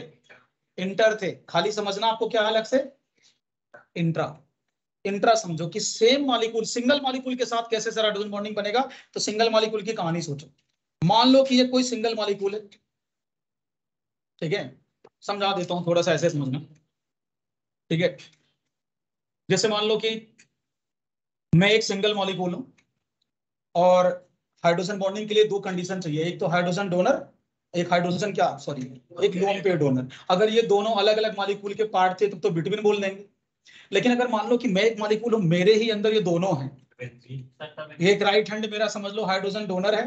इंटर थे। खाली समझना आपको क्या अलग से, इंट्रा। इंट्रा समझो कि सेम मॉलिक्यूल, सिंगल मॉलिक्यूल के साथ कैसे सर हाइड्रोजन बॉन्डिंग बनेगा। तो सिंगल मॉलिक्यूल की कहानी सोचो। मान लो कि ये कोई सिंगल मॉलिक्यूल है, ठीक है? समझा देता हूं, थोड़ा सा ऐसे समझना। ठीक है, जैसे मान लो कि मैं एक सिंगल मॉलिक्यूल हूं और हाइड्रोजन बॉन्डिंग के लिए दो कंडीशन चाहिए, एक तो हाइड्रोजन डोनर, एक हाइड्रोजन क्या, सॉरी, एक लोन पेयर डोनर। अगर ये दोनों अलग अलग मॉलिक्यूल के पार्ट थे तो बिटवीन बोल देंगे। लेकिन अगर मान लो कि मैं एक मॉलिक्यूल हूं, मेरे ही अंदर ये दोनों हैं, एक राइट हैंड मेरा समझ लो हाइड्रोजन डोनर है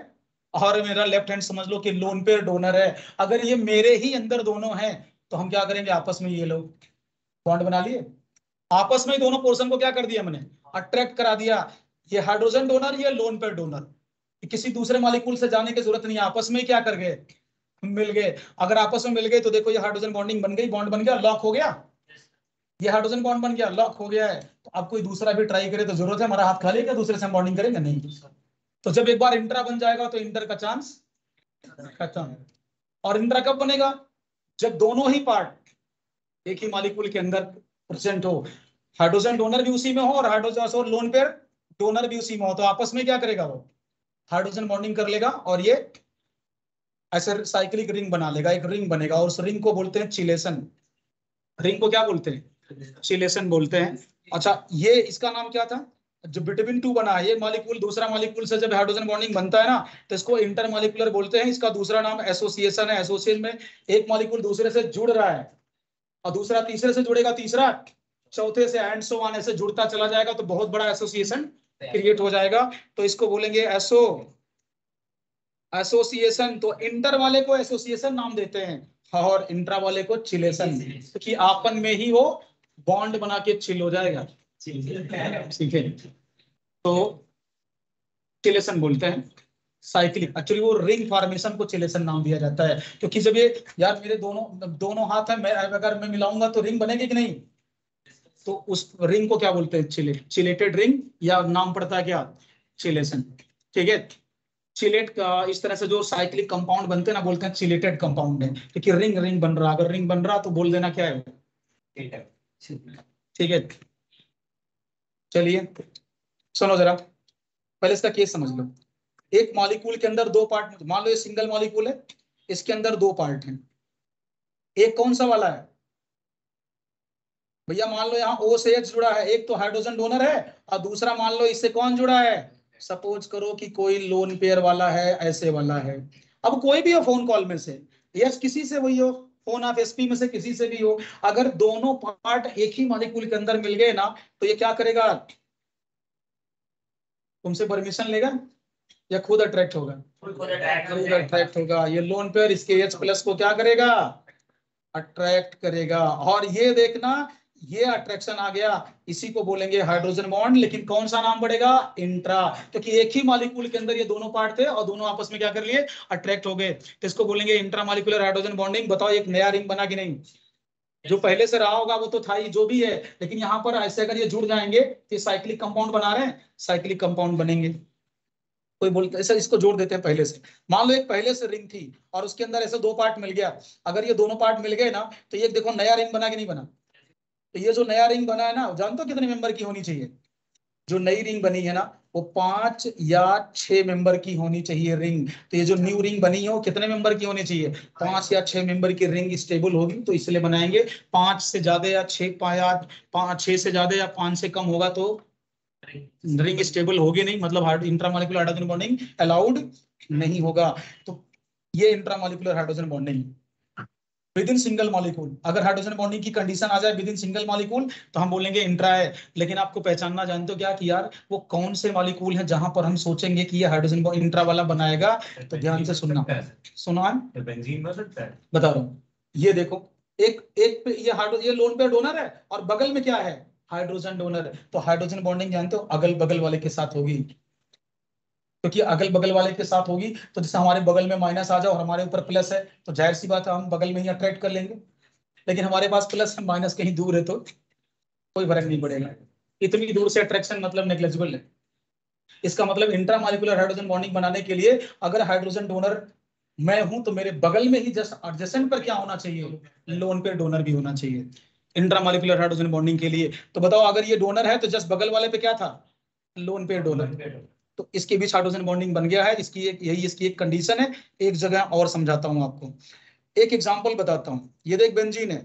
और मेरा लेफ्ट हैंड समझ लो कि लोन पेयर डोनर है। अगर ये मेरे ही अंदर दोनों हैं तो हम क्या करेंगे? आपस में ये लोग बॉन्ड बना लिए, आपस में ही दोनों पोर्शन को क्या कर दिया मैंने? अट्रैक्ट करा दिया। ये हाइड्रोजन डोनर, ये लोन पेयर डोनर, किसी दूसरे मॉलिक्यूल से जाने की जरूरत नहीं है, आपस में ही क्या कर गए? मिल गए, अगर आपस में मिल गए तो देखो ये हाइड्रोजन बॉन्डिंग बन गई, बॉन्ड बन गया, लॉक हो गया, ये हाइड्रोजन बॉन्ड बन गया, लॉक हो गया है। तो अब कोई दूसरा भी ट्राई करे तो जरूरत है, हमारा हाथ खाली है क्या दूसरे से हम बॉन्डिंग करेंगे? नहीं। तो जब एक बार इंट्रा बन जाएगा तो इंटर का चांस खत्म। और इंट्रा कब बनेगा? जब दोनों ही पार्ट एक ही मॉलिक्यूल के अंदर प्रेजेंट हो, हाइड्रोजन डोनर भी उसी में हो और हाइड्रोजन और लोन पेयर डोनर भी उसी में हो, तो आपस में क्या करेगा वो? हाइड्रोजन बॉन्डिंग कर लेगा और ये ऐसे साइक्लिक रिंग बना लेगा, एक रिंग बनेगा और उस रिंग को बोलते हैं चिलेशन। रिंग को क्या बोलते हैं? चिलेशन बोलते हैं। अच्छा, ये इसका नाम क्या था? जो बिटवीन टू बना है, ये मॉलिक्यूल दूसरा मॉलिक्यूल से जब हाइड्रोजन बॉन्डिंग बनता है ना, तो इसको इंटरमॉलिक्यूलर बोलते हैं। इसका दूसरा नाम एसोसिएशन है। एसोसिएशन में एक मॉलिक्यूल दूसरे से जुड़ रहा है और दूसरा तीसरे से जुड़ेगा, तीसरा चौथे से, एंड सो ऑन ऐसे जुड़ता चला जाएगा, तो बहुत बड़ा एसोसिएशन क्रिएट हो जाएगा। तो इसको बोलेंगे एसोसिएशन। तो इंटर वाले को एसोसिएशन नाम देते हैं और इंट्रा वाले को चिलेशन, क्योंकि आपन में ही वो बॉन्ड बना के चिल हो जाएगा। ठीक है, तो चिलेशन बोलते हैं साइक्लिक। एक्चुअली वो रिंग फॉर्मेशन को चिलेशन नाम दिया जाता है, क्योंकि जब ये, यार मेरे दोनों दोनों हाथ है, मैं अगर मैं मिलाऊंगा तो रिंग बनेगी कि नहीं? तो उस रिंग को क्या बोलते हैं? चिलेटेड रिंग, या नाम पड़ता है क्या? चिलेशन। ठीक है, चिलेट का इस तरह से जो साइक्लिक कंपाउंड बनते हैं ना, बोलते हैं चिलेटेड कंपाउंड है, क्योंकि रिंग रिंग बन रहा, अगर रिंग बन रहा तो बोल देना क्या है? ठीक है, चलिए सुनो जरा, पहले इसका केस समझ लो। एक मॉलिक्यूल के अंदर दो पार्ट, मान लो ये सिंगल मॉलिक्यूल है, इसके अंदर दो पार्ट हैं। एक कौन सा वाला है भैया? मान लो यहाँ O से H जुड़ा है, एक तो हाइड्रोजन डोनर है और दूसरा मान लो इससे कौन जुड़ा है? सपोज करो कि कोई लोन पेयर वाला है, ऐसे वाला है। अब कोई भी हो फोन कॉल में से, यस किसी से वही हो, फोन ऑफ एसपी में से किसी से भी हो, अगर दोनों पार्ट एक ही मॉलिक्यूल के अंदर मिल गए ना, तो ये क्या करेगा? तुमसे परमिशन लेगा या खुद अट्रैक्ट होगा? खुद अट्रैक्ट होगा। ये लोन पेयर इसके H प्लस को क्या करेगा? अट्रैक्ट करेगा। और ये देखना, ये अट्रैक्शन आ गया, इसी को बोलेंगे हाइड्रोजन बॉन्ड। लेकिन कौन सा नाम पड़ेगा? इंट्रा, क्योंकि एक ही मॉलिक्यूल के अंदर ये दोनों पार्ट थे और दोनों आपस में क्या कर लिए? अट्रैक्ट हो गए। तो इसको बोलेंगे इंट्रा मॉलिक्यूलर हाइड्रोजन बॉन्डिंग। बताओ एक नया रिंग बना कि नहीं? जो पहले से रहा होगा वो तो था ही, जो भी है, लेकिन यहाँ पर ऐसे अगर ये जुड़ जाएंगे तो साइक्लिक कंपाउंड बना रहे हैं, साइक्लिक कंपाउंड बनेंगे। कोई बोलता है ऐसा, इसको जोड़ देते हैं पहले से। मान लो एक पहले से रिंग थी और उसके अंदर ऐसे दो पार्ट मिल गया, अगर ये दोनों पार्ट मिल गए ना, तो ये देखो नया रिंग बना कि नहीं बना? तो ये जो नया रिंग बना है ना, जानते हो कितने मेंबर की होनी चाहिए? जो नई रिंग बनी है ना, वो 5 या 6 मेंबर की होनी चाहिए रिंग। तो ये जो न्यू रिंग बनी है वो कितने मेंबर की होनी चाहिए? 5 या 6 मेंबर की रिंग स्टेबल होगी, तो इसलिए बनाएंगे। 5 से ज्यादा या 6, 6 से ज्यादा या 5 से कम होगा तो रिंग स्टेबल होगी नहीं, मतलब इंट्रामॉलिक्यूलर हाइड्रोजन बॉन्डिंग अलाउड नहीं होगा। तो ये intramolecular hydrogen bonding with in single molecule, अगर हाइड्रोजन बॉन्डिंग की कंडीशन आ जाए विद इन सिंगल मॉलिक्यूल तो हम बोलेंगे इंट्रा है। लेकिन आपको पहचानना जानते हो क्या कि यार वो कौन से मॉलिक्यूल है जहां पर हम सोचेंगे कि ये हाइड्रोजन इंट्रा वाला बनाएगा? तो ध्यान से सुनना, सुना है, बेंजीन हो सकता है। बता रहा हूँ। ये देखो, एक एक पे ये लोन पेयर डोनर है और बगल में क्या है? Hydrogen donor. तो हाइड्रोजन बॉन्डिंग जानते हो अगल बगल वाले के साथ होगी, क्योंकि अगल बगल वाले के साथ होगी तो जैसे हमारे बगल में माइनस आ जाए और हमारे ऊपर प्लस है, तो जाहिर सी बात है हम बगल में ही अट्रैक्ट कर लेंगे। लेकिन हमारे पास प्लस है, माइनस कहीं दूर है, तो कोई फर्क नहीं पड़ेगा। इतनी दूर से अट्रैक्शन मतलब नेग्लिजिबल है। इसका मतलब इंट्रामॉलिक्यूलर हाइड्रोजन बॉन्डिंग बनाने के लिए अगर हाइड्रोजन डोनर मैं हूं तो मेरे बगल में ही जस्ट एडजेसेंट पर क्या होना चाहिए? लोन पे डोनर भी होना चाहिए इंट्रामॉलिक्यूलर हाइड्रोजन बॉन्डिंग के लिए। तो बताओ अगर ये डोनर है तो जस्ट बगल वाले पे क्या था? लोन पे डोनर। तो इसके बीच हाइड्रोजन बॉन्डिंग बन गया है। इसकी एक यही इसकी एक कंडीशन है। एक जगह और समझाता हूं आपको, एक एग्जांपल बताता हूं। ये देख बेंजीन है,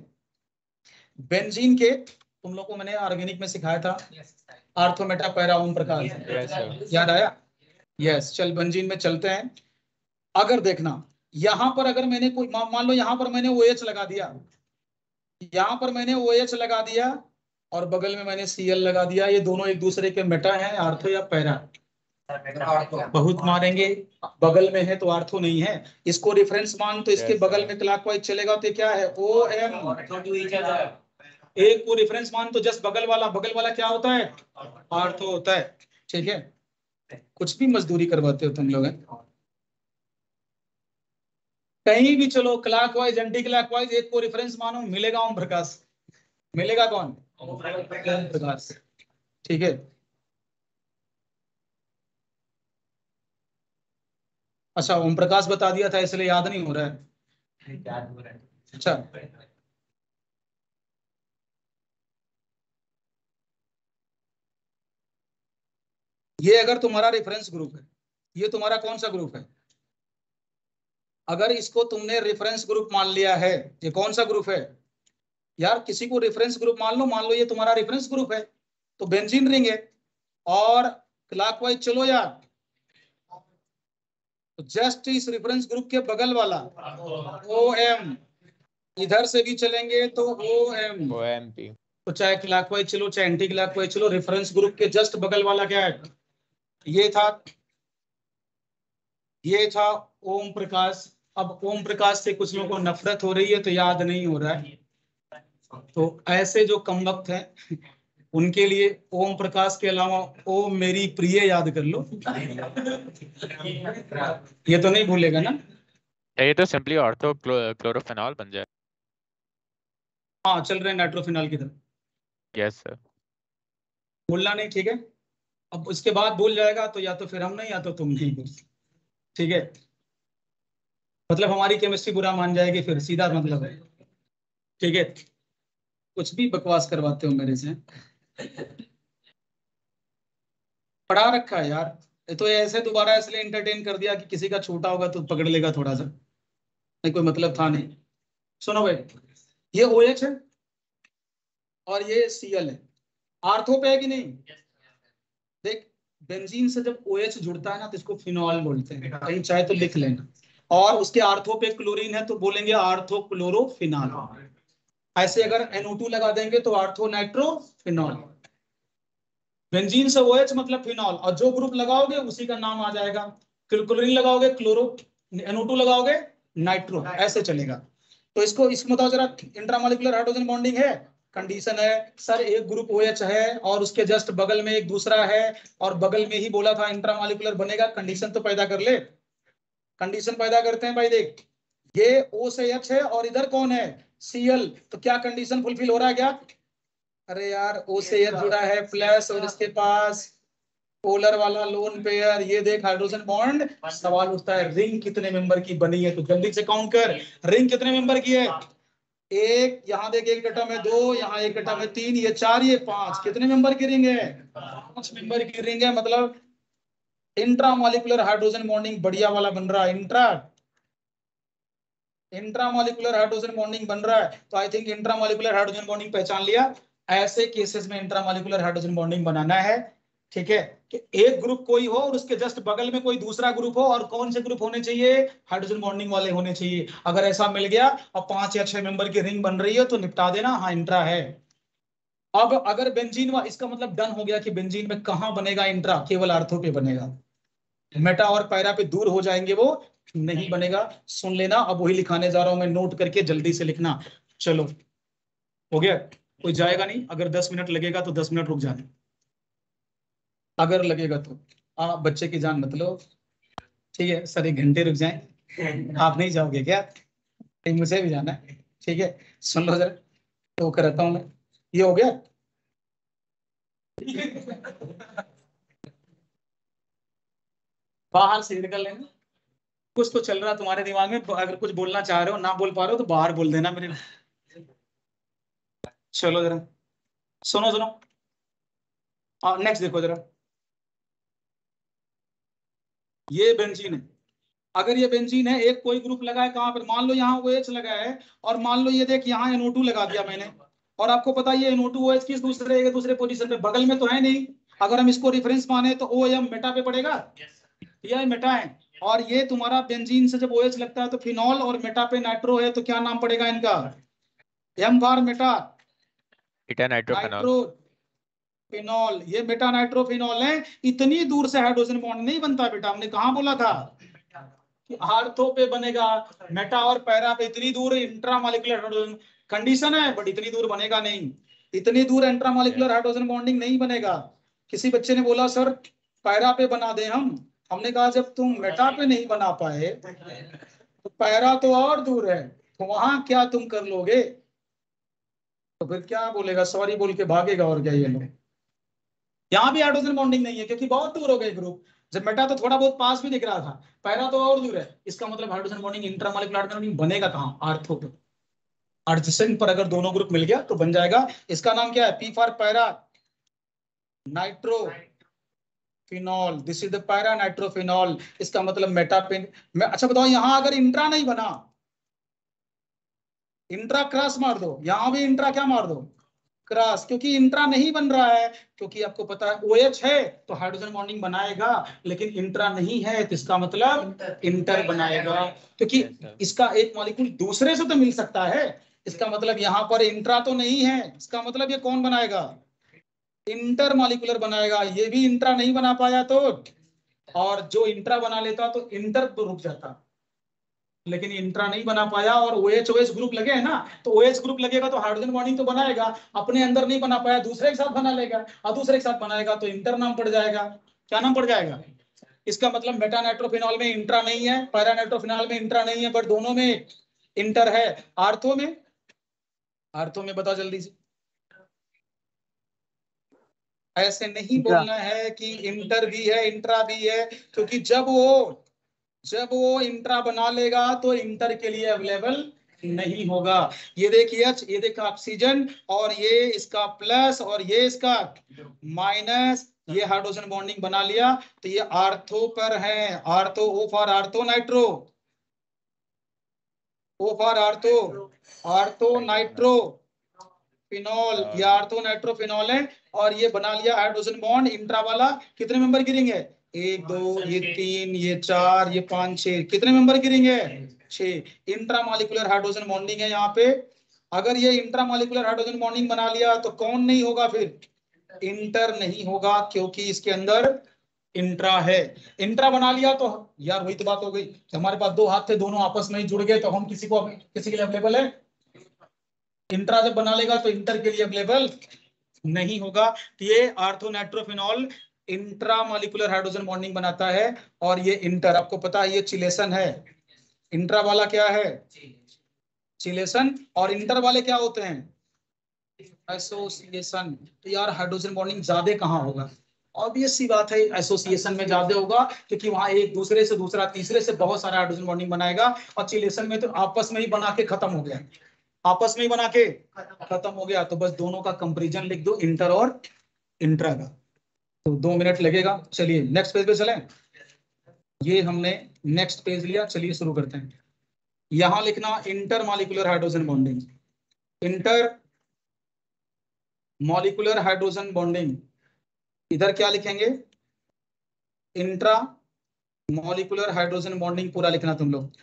बेंजीन के तुम लोग को मैंने ऑर्गेनिक में सिखाया था ortho Meta para Om Prakash, याद आया? यस, चल बेंजीन में चलते हैं। अगर देखना यहां पर अगर मैंने कोई मान लो यहां पर मैंने OH लगा दिया, यहां पर मैंने OH लगा दिया और बगल में मैंने Cl लगा दिया, ये दोनों एक दूसरे के मेटा है, आर्थो या पैरा? बहुत मारेंगे, बगल में है तो आर्थो नहीं है। इसको रेफरेंस मान, तो इसके बगल में क्लॉकवाइज चलेगा तो क्या है? OM। एक को रेफरेंस मान तो जस्ट बगल वाला क्या होता है? आर्थो होता है। ठीक है, कुछ भी मजदूरी करवाते हो तुम लोग हैं। कहीं भी चलो, क्लॉकवाइज एंटी क्लॉकवाइज, एक को रेफरेंस मानो, मिलेगा ओम प्रकाश। मिलेगा कौन? ओम प्रकाश। ठीक है। अच्छा, ओम प्रकाश बता दिया था इसलिए याद नहीं हो रहा है। अच्छा, ये अगर तुम्हारा रेफरेंस ग्रुप है, ये तुम्हारा कौन सा ग्रुप है? अगर इसको तुमने रेफरेंस ग्रुप मान लिया है, ये कौन सा ग्रुप है यार? किसी को रेफरेंस ग्रुप मान लो ये तुम्हारा रेफरेंस ग्रुप है, तो बेंजीन रिंग है। और क्लॉकवाइज चलो यार, तो जस्ट इस रेफरेंस ग्रुप के बगल वाला ओ एम, इधर से भी चलेंगे तो ओ एम। OMP। तो चाहे क्लॉकवाइज चलो चाहे एंटी क्लॉकवाइज चलो, रेफरेंस ग्रुप के जस्ट बगल वाला क्या है? ये था, ये था ओम प्रकाश। अब ओम प्रकाश से कुछ लोगों को नफरत हो रही है तो याद नहीं हो रहा है, तो ऐसे जो कमबख्त हैं उनके लिए ओम प्रकाश के अलावा ओम मेरी प्रिय याद कर लो। ये तो नहीं भूलेगा ना? ये तो सिंपली ऑर्थो क्लोरोफेनॉल बन जाए। हाँ, चल रहे हैं नाइट्रोफिनॉल की तरफ। Yes sir. भूलना नहीं, ठीक है? अब उसके बाद भूल जाएगा तो या तो फिर हम नहीं, या तो तुम नहीं भूल। ठीक है, मतलब हमारी केमिस्ट्री बुरा मान जाएगी फिर, सीधा मतलब है। ठीक है, कुछ भी बकवास करवाते हो मेरे से। पढ़ा रखा है यार, ये तो ऐसे दोबारा इसलिए एंटरटेन कर दिया कि किसी का छोटा होगा तो पकड़ लेगा थोड़ा सा, नहीं कोई मतलब था नहीं। सुनो भाई, ये OH है और ये Cl है, आर्थो पे है कि नहीं? देख, बेंजीन से जब OH जुड़ता है ना तो इसको फिनॉल बोलते हैं, कहीं चाहे तो लिख लेना। और उसके आर्थो पे क्लोरीन है तो बोलेंगे आर्थो क्लोरोफिनॉल। ऐसे अगर NO2 लगा देंगे तो आर्थो नाइट्रोफिनॉल। बेंजीन से OH मतलब फिनॉल, और जो ग्रुप लगाओगे उसी का नाम आ जाएगा। क्लोरीन लगाओगे क्लोरो, NO2 लगाओगे नाइट्रो, ऐसे चलेगा। तो इसको बताओ जरा, इंट्रामॉलिक्यूलर हाइड्रोजन बॉन्डिंग है? कंडीशन है सर, एक ग्रुप OH है और उसके जस्ट बगल में एक दूसरा है, और बगल में ही बोला था इंट्रामॉलिक्यूलर बनेगा। कंडीशन तो पैदा कर ले, कंडीशन पैदा करते हैं भाई। देख, ये O से H है और इधर कौन है? Cl, तो क्या कंडीशन फुलफिल हो रहा है क्या? अरे यार, O से H जुड़ा है प्लस, और इसके पास पोलर वाला लोन पेयर, ये देख हाइड्रोजन बॉन्ड। सवाल उठता है रिंग कितने मेंबर की बनी है, तो जल्दी से काउंट कर, रिंग कितने मेंबर की है? एक, यहाँ देख, एक एटम है, दो, यहाँ एक एटम है, तीन, ये चार, ये पांच। कितने मेंबर की रिंग है? 5 मेंबर की रिंग है, मतलब इंट्रामॉलिक्यूलर हाइड्रोजन बॉन्डिंग बढ़िया वाला बन रहा है। इंट्रामॉलिक्यूलर हाइड्रोजन बॉन्डिंग बन रहा है, तो I think intramolecular hydrogen bonding पहचान लिया। ऐसे केसेस में इंट्रामॉलिक्यूलर हाइड्रोजन बॉन्डिंग बनाना है। ठीक है, कि एक ग्रुप कोई हो और उसके जस्ट बगल में कोई दूसरा ग्रुप हो, और कौन से ग्रुप होने चाहिए? हाइड्रोजन बॉन्डिंग वाले होने चाहिए। अगर ऐसा मिल गया और 5 या 6 मेंबर की रिंग बन रही है तो निपटा देना, हाँ इंट्रा है। अब अगर बेंजीन इसका मतलब डन हो गया कि बेंजीन में कहां बनेगा इंट्रा? केवल आर्थो पे बनेगा, मेटा और पैरा पे दूर हो जाएंगे वो, नहीं बनेगा। सुन लेना, अब वही लिखाने जा रहा हूं मैं, नोट करके जल्दी से लिखना। चलो, हो गया? कोई जाएगा नहीं, अगर 10 मिनट लगेगा तो 10 मिनट रुक जाना, अगर लगेगा तो। बच्चे की जान मत लो। ठीक है सर, 1 घंटे रुक जाए, आप नहीं जाओगे क्या? नहीं, मुझे भी जाना है। ठीक है, सुन लो जरा, तो करता हूँ मैं। ये हो गया। बाहर से निकल लेना, कुछ तो चल रहा है तुम्हारे दिमाग में, अगर कुछ बोलना चाह रहे हो, ना बोल पा रहे हो तो बाहर बोल देना मेरे। चलो जरा, सुनो सुनो, नेक्स्ट देखो जरा, ये बेंजीन है। अगर ये बेंजीन है, एक कोई ग्रुप लगा है कहां पर, मान लो यहाँ OH लगा है, और मान लो ये देख यहाँ NO2 लगा दिया मैंने, और आपको पता है ये NO2 OH किस दूसरे पोजीशन पे, बगल में तो है नहीं। अगर हम इसको रेफरेंस माने तो OM मेटा पे पड़ेगा, ये मेटा है। और ये तुम्हारा बेंजीन से जब OH लगता है तो फिनॉल, और मेटा पे नाइट्रो है, तो क्या नाम पड़ेगा इनका? M for meta beta nitrophenol. Nitro phenol, ये मेटा नाइट्रोफिनॉल है। इतनी दूर से हाइड्रोजन बॉन्ड नहीं बनता बेटा, हमने कहा बोला था कि आर्थो पे बनेगा, मेटा और पैरा पे इतनी दूर इंट्रामॉलिक्यूलर हाइड्रोजन कंडीशन है, बट इतनी दूर बनेगा नहीं, इतनी दूर इंट्रामॉलिक्यूलर हाइड्रोजन बॉन्डिंग नहीं बनेगा। किसी बच्चे ने बोला सर पैरा पे बना दे हमने कहा जब तुम मेटा पे नहीं बना पाए तो पैरा तो और दूर है, तो वहां क्या तुम कर लोगे? तो फिर क्या बोलेगा, सॉरी बोल के भागेगा, और क्या ये लोग। यहाँ भी हाइड्रोजन बॉन्डिंग नहीं है क्योंकि बहुत दूर हो गए ग्रुप। जब मेटा तो थोड़ा बहुत पास भी दिख रहा था, पैरा तो और दूर है, इसका मतलब hydrogen bonding intramolecular hydrogen bonding बनेगा कहाँ? आर्थो पे। एडजेसेंट पर अगर दोनों ग्रुप मिल गया तो बन जाएगा। इसका नाम क्या है? P for para nitrophenol, this is the para nitrophenol. इसका मतलब मेटापेन। अच्छा बताओ, यहां अगर इंट्रा नहीं बना, इंट्रा क्रॉस मार दो, यहां भी इंट्रा क्या मार दो? क्रॉस, क्योंकि इंट्रा नहीं बन रहा है। क्योंकि आपको पता है OH है तो हाइड्रोजन बॉन्डिंग बनाएगा, लेकिन इंट्रा नहीं है तो इसका मतलब इंटर बनाएगा। क्योंकि Yes, sir. इसका एक मॉलिक्यूल दूसरे से तो मिल सकता है, इसका मतलब यहाँ पर इंट्रा तो नहीं है, इसका मतलब ये कौन बनाएगा? इंटर मॉलिक्यूलर बनाएगा। ये भी इंट्रा नहीं बना पाया तो, और जो इंट्रा बना लेता तो इंटर तो रुक जाता, लेकिन इंट्रा नहीं बना पाया। और OH OH ग्रुप लगे हैं ना, तो OH ग्रुप लगेगा तो हाइड्रोजन बॉन्डिंग तो बनाएगा, अपने अंदर नहीं बना पाया, दूसरे के साथ बना लेगा, और दूसरे के साथ बनाएगा तो इंटर नाम पड़ जाएगा। क्या नाम पड़ जाएगा? इसका मतलब मेटा नाइट्रोफिनॉल में इंट्रा नहीं है, पैरा नाइट्रोफिनॉल में इंट्रा नहीं है, बट दोनों में इंटर है। आर्थो में, आर्थो में बताओ जल्दी से। ऐसे नहीं बोलना है कि इंटर भी है इंट्रा भी है, क्योंकि जब वो इंट्रा बना लेगा तो इंटर के लिए अवेलेबल नहीं होगा। ये देखिए ये देखा ऑक्सीजन, और ये इसका प्लस और ये इसका माइनस, ये हाइड्रोजन बॉन्डिंग बना लिया तो ये आर्थो पर है। Ortho, O for ortho nitro, O for ortho, ortho nitro phenol, ये आर्थो नाइट्रोफिनॉल है। और ये बना लिया हाइड्रोजन बॉन्ड इंट्रा वाला। कितने मेंबर गिरेंगे? 1 2 ये 3 ये 4 ये 5 6, कितने मेंबर गिरेंगे? 6। इंट्रामॉलिक्यूलर हाइड्रोजन बॉन्डिंग है यहाँ पे। अगर ये इंट्रामॉलिक्यूलर हाइड्रोजन बॉन्डिंग बना लिया तो कौन नहीं होगा फिर? इंटर नहीं होगा, क्योंकि इसके अंदर इंट्रा है। इंट्रा बना लिया तो यार वही तो बात हो गई, हमारे पास 2 हाथ थे, दोनों आपस में ही जुड़ गए तो हम किसी के लिए अवेलेबल है? इंट्रा जब बना लेगा तो इंटर के लिए अवेलेबल नहीं होगा। तो ये आर्थोनाइट्रोफिनॉल इंट्रामॉलिक्यूलर हाइड्रोजन बॉन्डिंग बनाता है, और ये इंटर आपको पता है ये चिलेशन है। इंट्रा वाला क्या है? चिलेशन। और इंटर वाले क्या होते हैं? एसोसिएशन। तो यार हाइड्रोजन बॉन्डिंग ज्यादा कहाँ होगा? ऑब्वियस सी बात है, एसोसिएशन में ज्यादा होगा, क्योंकि वहां एक दूसरे से दूसरा तीसरे से बहुत सारा हाइड्रोजन बॉन्डिंग बनाएगा। और चिलेशन में तो आपस में ही बना के खत्म हो गया, आपस में ही बना के खत्म हो गया। तो बस दोनों का कंपैरिजन लिख दो, इंटर और इंट्रा का। तो 2 मिनट लगेगा। चलिए नेक्स्ट पेज पे चलें। ये हमने नेक्स्ट पेज लिया, चलिए शुरू करते हैं। यहां लिखना inter molecular hydrogen bonding, inter molecular hydrogen bonding. इधर क्या लिखेंगे? इंट्रा मॉलिक्यूलर हाइड्रोजन बॉन्डिंग पूरा लिखना तुम लोग।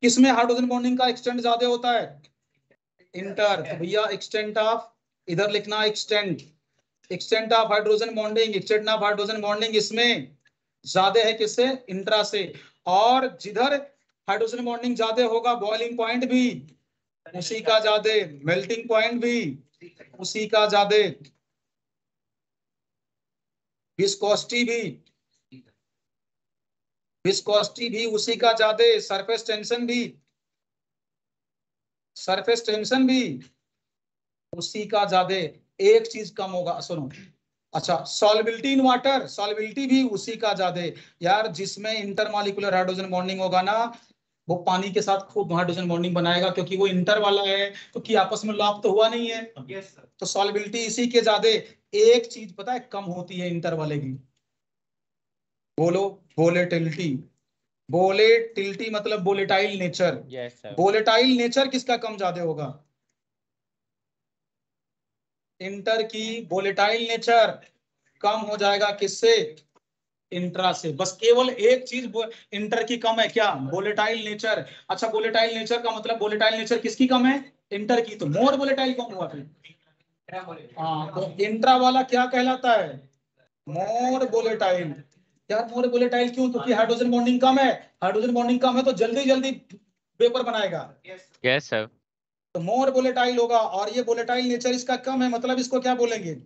किसमें हाइड्रोजन बॉन्डिंग का एक्सटेंट ज्यादा होता है? इंटर। तो भैया एक्सटेंट ऑफ, इधर लिखना extent, extent of hydrogen bonding, extent of hydrogen bonding इसमें ज्यादा है किससे? इंट्रा से। और जिधर हाइड्रोजन बॉन्डिंग ज्यादा होगा बॉइलिंग पॉइंट भी उसी का ज्यादा, मेल्टिंग पॉइंट भी उसी का ज्यादा, विस्कोसिटी भी, विस्कोसिटी भी उसी का ज्यादा, सरफेस टेंशन भी, सरफेस टेंशन भी उसी का ज्यादा। एक चीज कम होगा, सुनो। अच्छा, सॉल्बिलिटी इन वाटर, सॉल्बिलिटी भी उसी का ज्यादा। यार जिसमें इंटरमॉलिक्यूलर हाइड्रोजन बॉन्डिंग होगा ना, वो पानी के साथ खूब हाइड्रोजन बॉन्डिंग बनाएगा, क्योंकि वो इंटर वाला है, तो कि आपस में लॉक तो हुआ नहीं है। yes, तो सॉल्बिलिटी इसी के ज्यादा। एक चीज पता है कम होती है इंटर वाले की, बोलो, वोलेटिलिटी। वोलेटिलिटी मतलब volatile nature. Yes, sir. Volatile nature किसका कम ज्यादा होगा? इंटर की वोलेटाइल नेचर कम हो जाएगा किससे? इंट्रा से। बस केवल एक चीज इंटर की कम है, क्या? Volatile nature. अच्छा, वोलेटाइल नेचर का मतलब वोलेटाइल नेचर किसकी कम है? इंटर की। तो मोर वोलेटाइल कम हुआ फिर। हाँ, तो इंट्रा वाला क्या कहलाता है? मोर वोलेटाइल। यार मोर वोलेटाइल क्यों? क्योंकि हाइड्रोजन बॉन्डिंग कम है, हाइड्रोजन बॉन्डिंग कम है तो जल्दी जल्दी वेपर बनाएगा। Yes, sir. तो मोर वोलेटाइल होगा। और ये वोलेटाइल नेचर इसका कम है, मतलब इसको क्या बोलेंगे?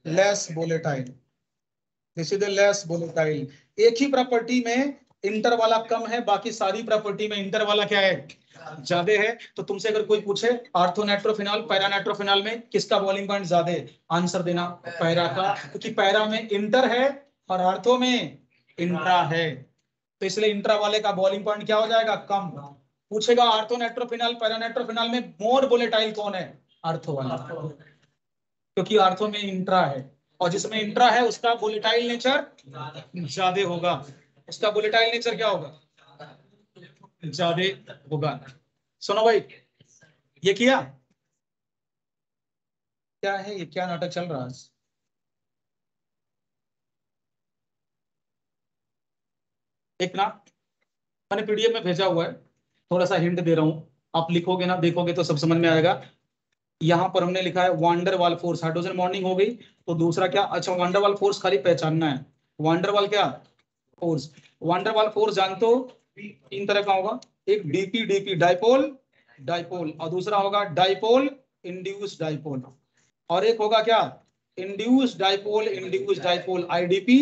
Less volatile. This is the less volatile. एक ही प्रॉपर्टी में इंटर वाला कम है, बाकी सारी प्रॉपर्टी में इंटर वाला क्या है, ज्यादा है। तो तुमसे अगर कोई पूछे आर्थोनाइट्रोफिनॉल पैरा नाइट्रोफिनॉल में किसका बॉइलिंग पॉइंट ज्यादा है, आंसर देना पैरा का, क्योंकि पैरा में इंटर है और आर्थो में इंट्रा है, तो इसलिए इंट्रा वाले का बॉइलिंग पॉइंट क्या हो जाएगा, कम। पूछेगा आर्थोनाइट्रोफिनॉल पैरा नाइट्रोफिनॉल में मोर वोलेटाइल कौन है, आर्थो वाला, क्योंकि आर्थो में इंट्रा है, और जिसमें इंट्रा है उसका वोलेटाइल नेचर ज्यादा होगा, उसका वोलेटाइल नेचर क्या होगा, ज्यादा होगा। सुनो भाई, ये किया क्या है, ये क्या नाटक चल रहा है। एक ना मैंने पीडीएफ में भेजा हुआ है, थोड़ा सा हिंट दे रहा हूं, आप लिखोगे ना देखोगे तो सब समझ में आएगा। यहाँ पर हमने लिखा है वांडरवाल फोर्स, हाइड्रोजन बॉन्डिंग हो गई, तो दूसरा क्या, अच्छा वांडरवाल फोर्स खाली पहचानना है, वांडरवाल क्या फोर्स, वांडरवाल फोर्स जानते हो तीन तरह का होगा, एक डीपी डीपी डाइपोल डाइपोल, और दूसरा होगा डाइपोल इंड्यूस डाइपोल, और एक होगा क्या induce dipole IDP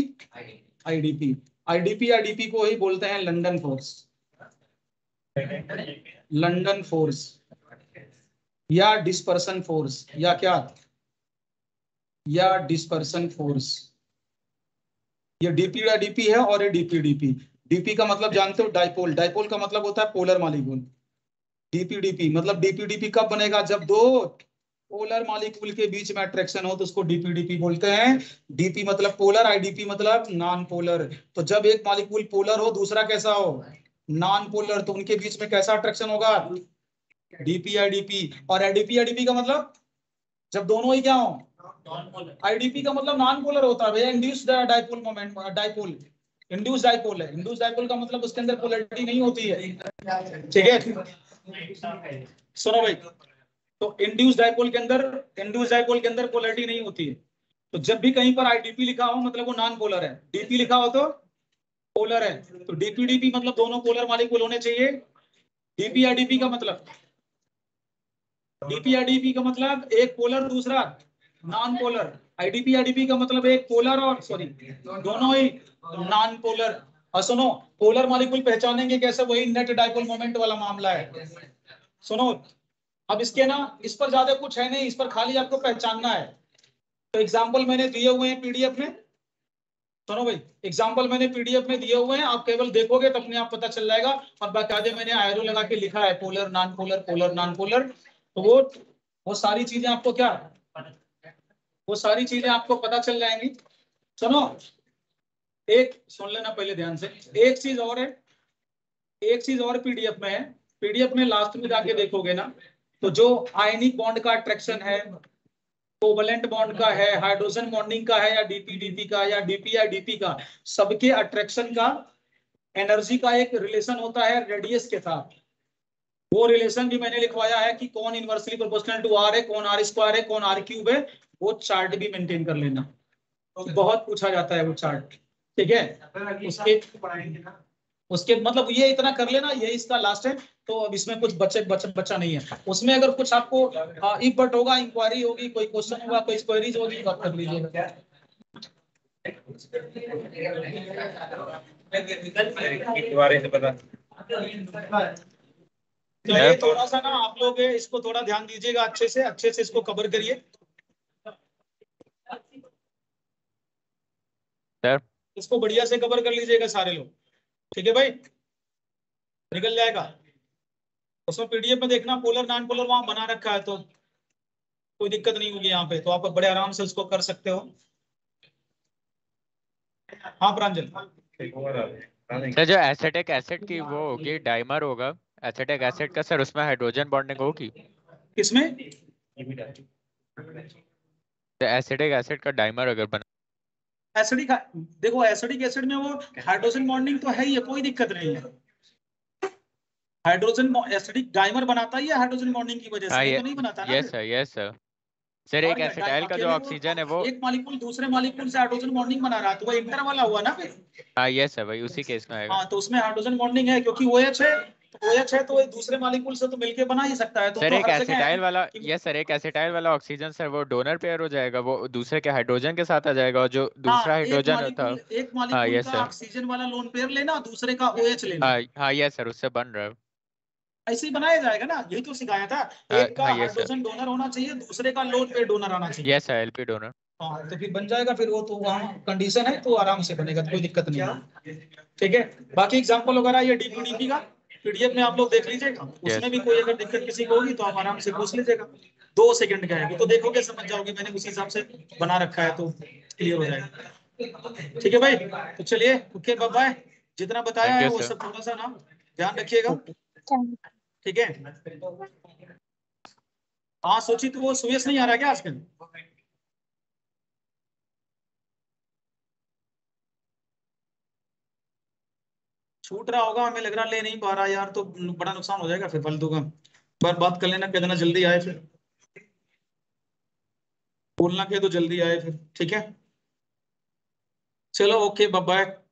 IDP IDP को ही बोलते हैं लंदन फोर्स, लंदन फोर्स या डिस्पर्सन फोर्स, या क्या, या डिस्पर्सन फोर्स। ये डीपी या डीपी है और ये डीपी डीपी। डीपी का मतलब जानते हो डाइपोल, डाइपोल का मतलब होता है पोलर मॉलिक्यूल। डीपी डीपी मतलब डीपी डीपी कब बनेगा, जब दो पोलर मॉलिक्यूल के बीच में अट्रैक्शन हो तो उसको डीपी डीपी बोलते हैं। डीपी मतलब पोलर, आईडीपी मतलब नॉन पोलर। तो जब एक मॉलिक्यूल पोलर हो दूसरा कैसा हो, नॉन पोलर, तो उनके बीच में कैसा अट्रैक्शन होगा, डीपी आईडीपी। और आईडीपी आईडीपी का मतलब जब दोनों ही क्या हो, आईडीपी का मतलब नॉन पोलर होता है भैया, induced dipole moment, dipole induce dipole है, इंड्यूस डाइपोल का मतलब उसके अंदर पोलैरिटी नहीं होती है, ठीक है। सुनो भाई, तो इंड्यूस डाइपोल के अंदर पोलैरिटी नहीं होती है, तो जब भी कहीं पर आईडीपी लिखा हो मतलब वो नॉन पोलर है, डीपी लिखा हो तो पोलर है। तो डीपी डीपी मतलब दोनों पोलर मॉलिक्यूल होने चाहिए। डीपी आईडीपी का मतलब, डीपी आईडीपी का मतलब एक पोलर दूसरा नॉन पोलर, आईडीपी आईडीपी का मतलब एक पोलर और सॉरी दोनों ही नॉन पोलर। और सुनो, पोलर मॉलिक्यूल पहचानेंगे कैसे, वही नेट डाइपोल मोमेंट वाला मामला है। सुनो, अब इसके ना इस पर ज्यादा कुछ है नहीं, इस पर खाली आपको पहचानना है। तो एग्जाम्पल मैंने दिए हुए हैं पीडीएफ में, सुनो भाई, एग्जाम्पल मैंने पीडीएफ में दिए हुए हैं, आप केवल देखोगे तो अपने आप पता चल जाएगा। और बाकायदे मैंने एरो लगा के लिखा है polar non polar, polar non polar. तो वो सारी चीजें आपको क्या, वो सारी चीजें आपको पता चल जाएंगी। सुनो, एक सुन लेना पहले ध्यान से, एक चीज और है, एक चीज और पीडीएफ में है। पीडीएफ में लास्ट में जाके देखोगे ना, तो जो आयनिक बॉन्ड का अट्रैक्शन है, कोवलेंट बॉन्ड का है, हाइड्रोजन बॉन्डिंग का है, या डीपी डीपी का या डीपी या डीपी का, सबके अट्रैक्शन का एनर्जी का एक रिलेशन होता है रेडियस के साथ। वो रिलेशन भी मैंने लिखवाया है कि कौन इनवर्सली प्रोपोर्शनल टू आर है, कौन आर स्क्वायर है, कौन आर क्यूब है। वो चार्ट भी मेंटेन कर लेना, तो बहुत पूछा जाता है वो चार्ट, ठीक है। उसके मतलब ये इतना कर लेना, ये इसका लास्ट है। तो अब इसमें कुछ बच्चा नहीं है, उसमें अगर कुछ आपको इफ बट होगा, इंक्वायरी होगी, कोई क्वेश्चन होगा, कोई क्वेरीज होगी, बात कर लीजिएगा। तो ये थोड़ा सा ना आप लोग इसको थोड़ा ध्यान दीजिएगा, अच्छे से इसको कवर करिए सर, इसको बढ़िया से कवर कर लीजिएगा सारे लोग, ठीक है भाई, निकल जाएगा। उसमें पीडीएफ में देखना पोलर नॉन पोलर वहां बना रखा है, तो कोई दिक्कत नहीं होगी यहाँ पे, तो आप बड़े आराम से उसको कर सकते हो। हाँ प्रांजल, सर जो एसिटिक एसिड की वो होगी डाइमर होगा, एसिटिक एसिड का सर उसमें हाइड्रोजन बॉन्डिंग होगी किसमें, तो एसिटिक एसिड का डाइमर अगर बना, एसिडिक, देखो एसिडिक एसिड में वो हाइड्रोजन बॉन्डिंग तो है ही है, कोई दिक्कत नहीं है। हाइड्रोजन एसिडिक डाइमर बनाता है या हाइड्रोजन बॉन्डिंग की वजह से, नहीं तो नहीं बनाता ना। Yes sir, yes sir. Sir एक और एसिटाइल का जो ऑक्सीजन है वो एक मॉलिक्यूल दूसरे मॉलिक्यूल से हाइड्रोजन बॉन्डिंग बना रहा है, तो वो इंटर वाला हुआ ना फिर। हाँ यस सर, भाई उसी केस में आएगा। हाँ, तो उसमें हाइड्रोजन बॉन्डिंग है, क्योंकि OH है OH है तो ये दूसरे मॉलिक्यूल से तो मिलके बना ही सकता है, सर तो एक हर जगह है एसिटाइल वाला, कि यस सर, एक एसिटाइल वाला ऑक्सीजन सर वो डोनर पेयर हो जाएगा, वो दूसरे के हाइड्रोजन के साथ आ जाएगा, और जो दूसरा हाँ, हाइड्रोजन था। एक हाँ मॉलिक्यूल यस का सर। ऑक्सीजन वाला लोन पेयर लेना, दूसरे का OH लेना, हाँ हाँ यस सर, उससे बन रहा है। ऐसे ही बनाया जाएगा ना, यही तो सिखाया था। एक का हाँ यस सर। हाइड्रोजन डोनर होना चाहिए, दूसरे का लोन पेयर डोनर आना चाहिए। Yes sir, LP donor. हाँ, तो फिर बन जाएगा, फिर वो तो वहाँ कंडीशन है तो आराम से बनेगा, तो कोई दिक्कत नहीं है। ठीक है, बाकी एग्जाम्पल वगैरह ये डीपीडीपी का PDF में आप लोग देख लीजिएगा, उसमें यस। भी कोई अगर दिक्कत किसी को होगी तो आप आराम से पूछ लीजिएगा। 2 सेकंड का है वो, तो देखोगे समझ जाओगे, मैंने उसी हिसाब से बना रखा है तो क्लियर हो जाएगा। ठीक है भाई, तो चलिए, ओके बाय बाय। जितना बताया थैंक है यू वो सर। सब थोड़ा सा ना ध्यान रखिएगा। ठीक है। हाँ सोची, तो वो सुयश नहीं आ रहा क्या आजकल? छूट रहा होगा, हमें लग रहा ले नहीं पा रहा यार, तो बड़ा नुकसान हो जाएगा फिर फालतू का। बार बात कर लेना, कितना जल्दी आए फिर, बोलना के तो जल्दी आए फिर। ठीक है, चलो ओके बाय बाय।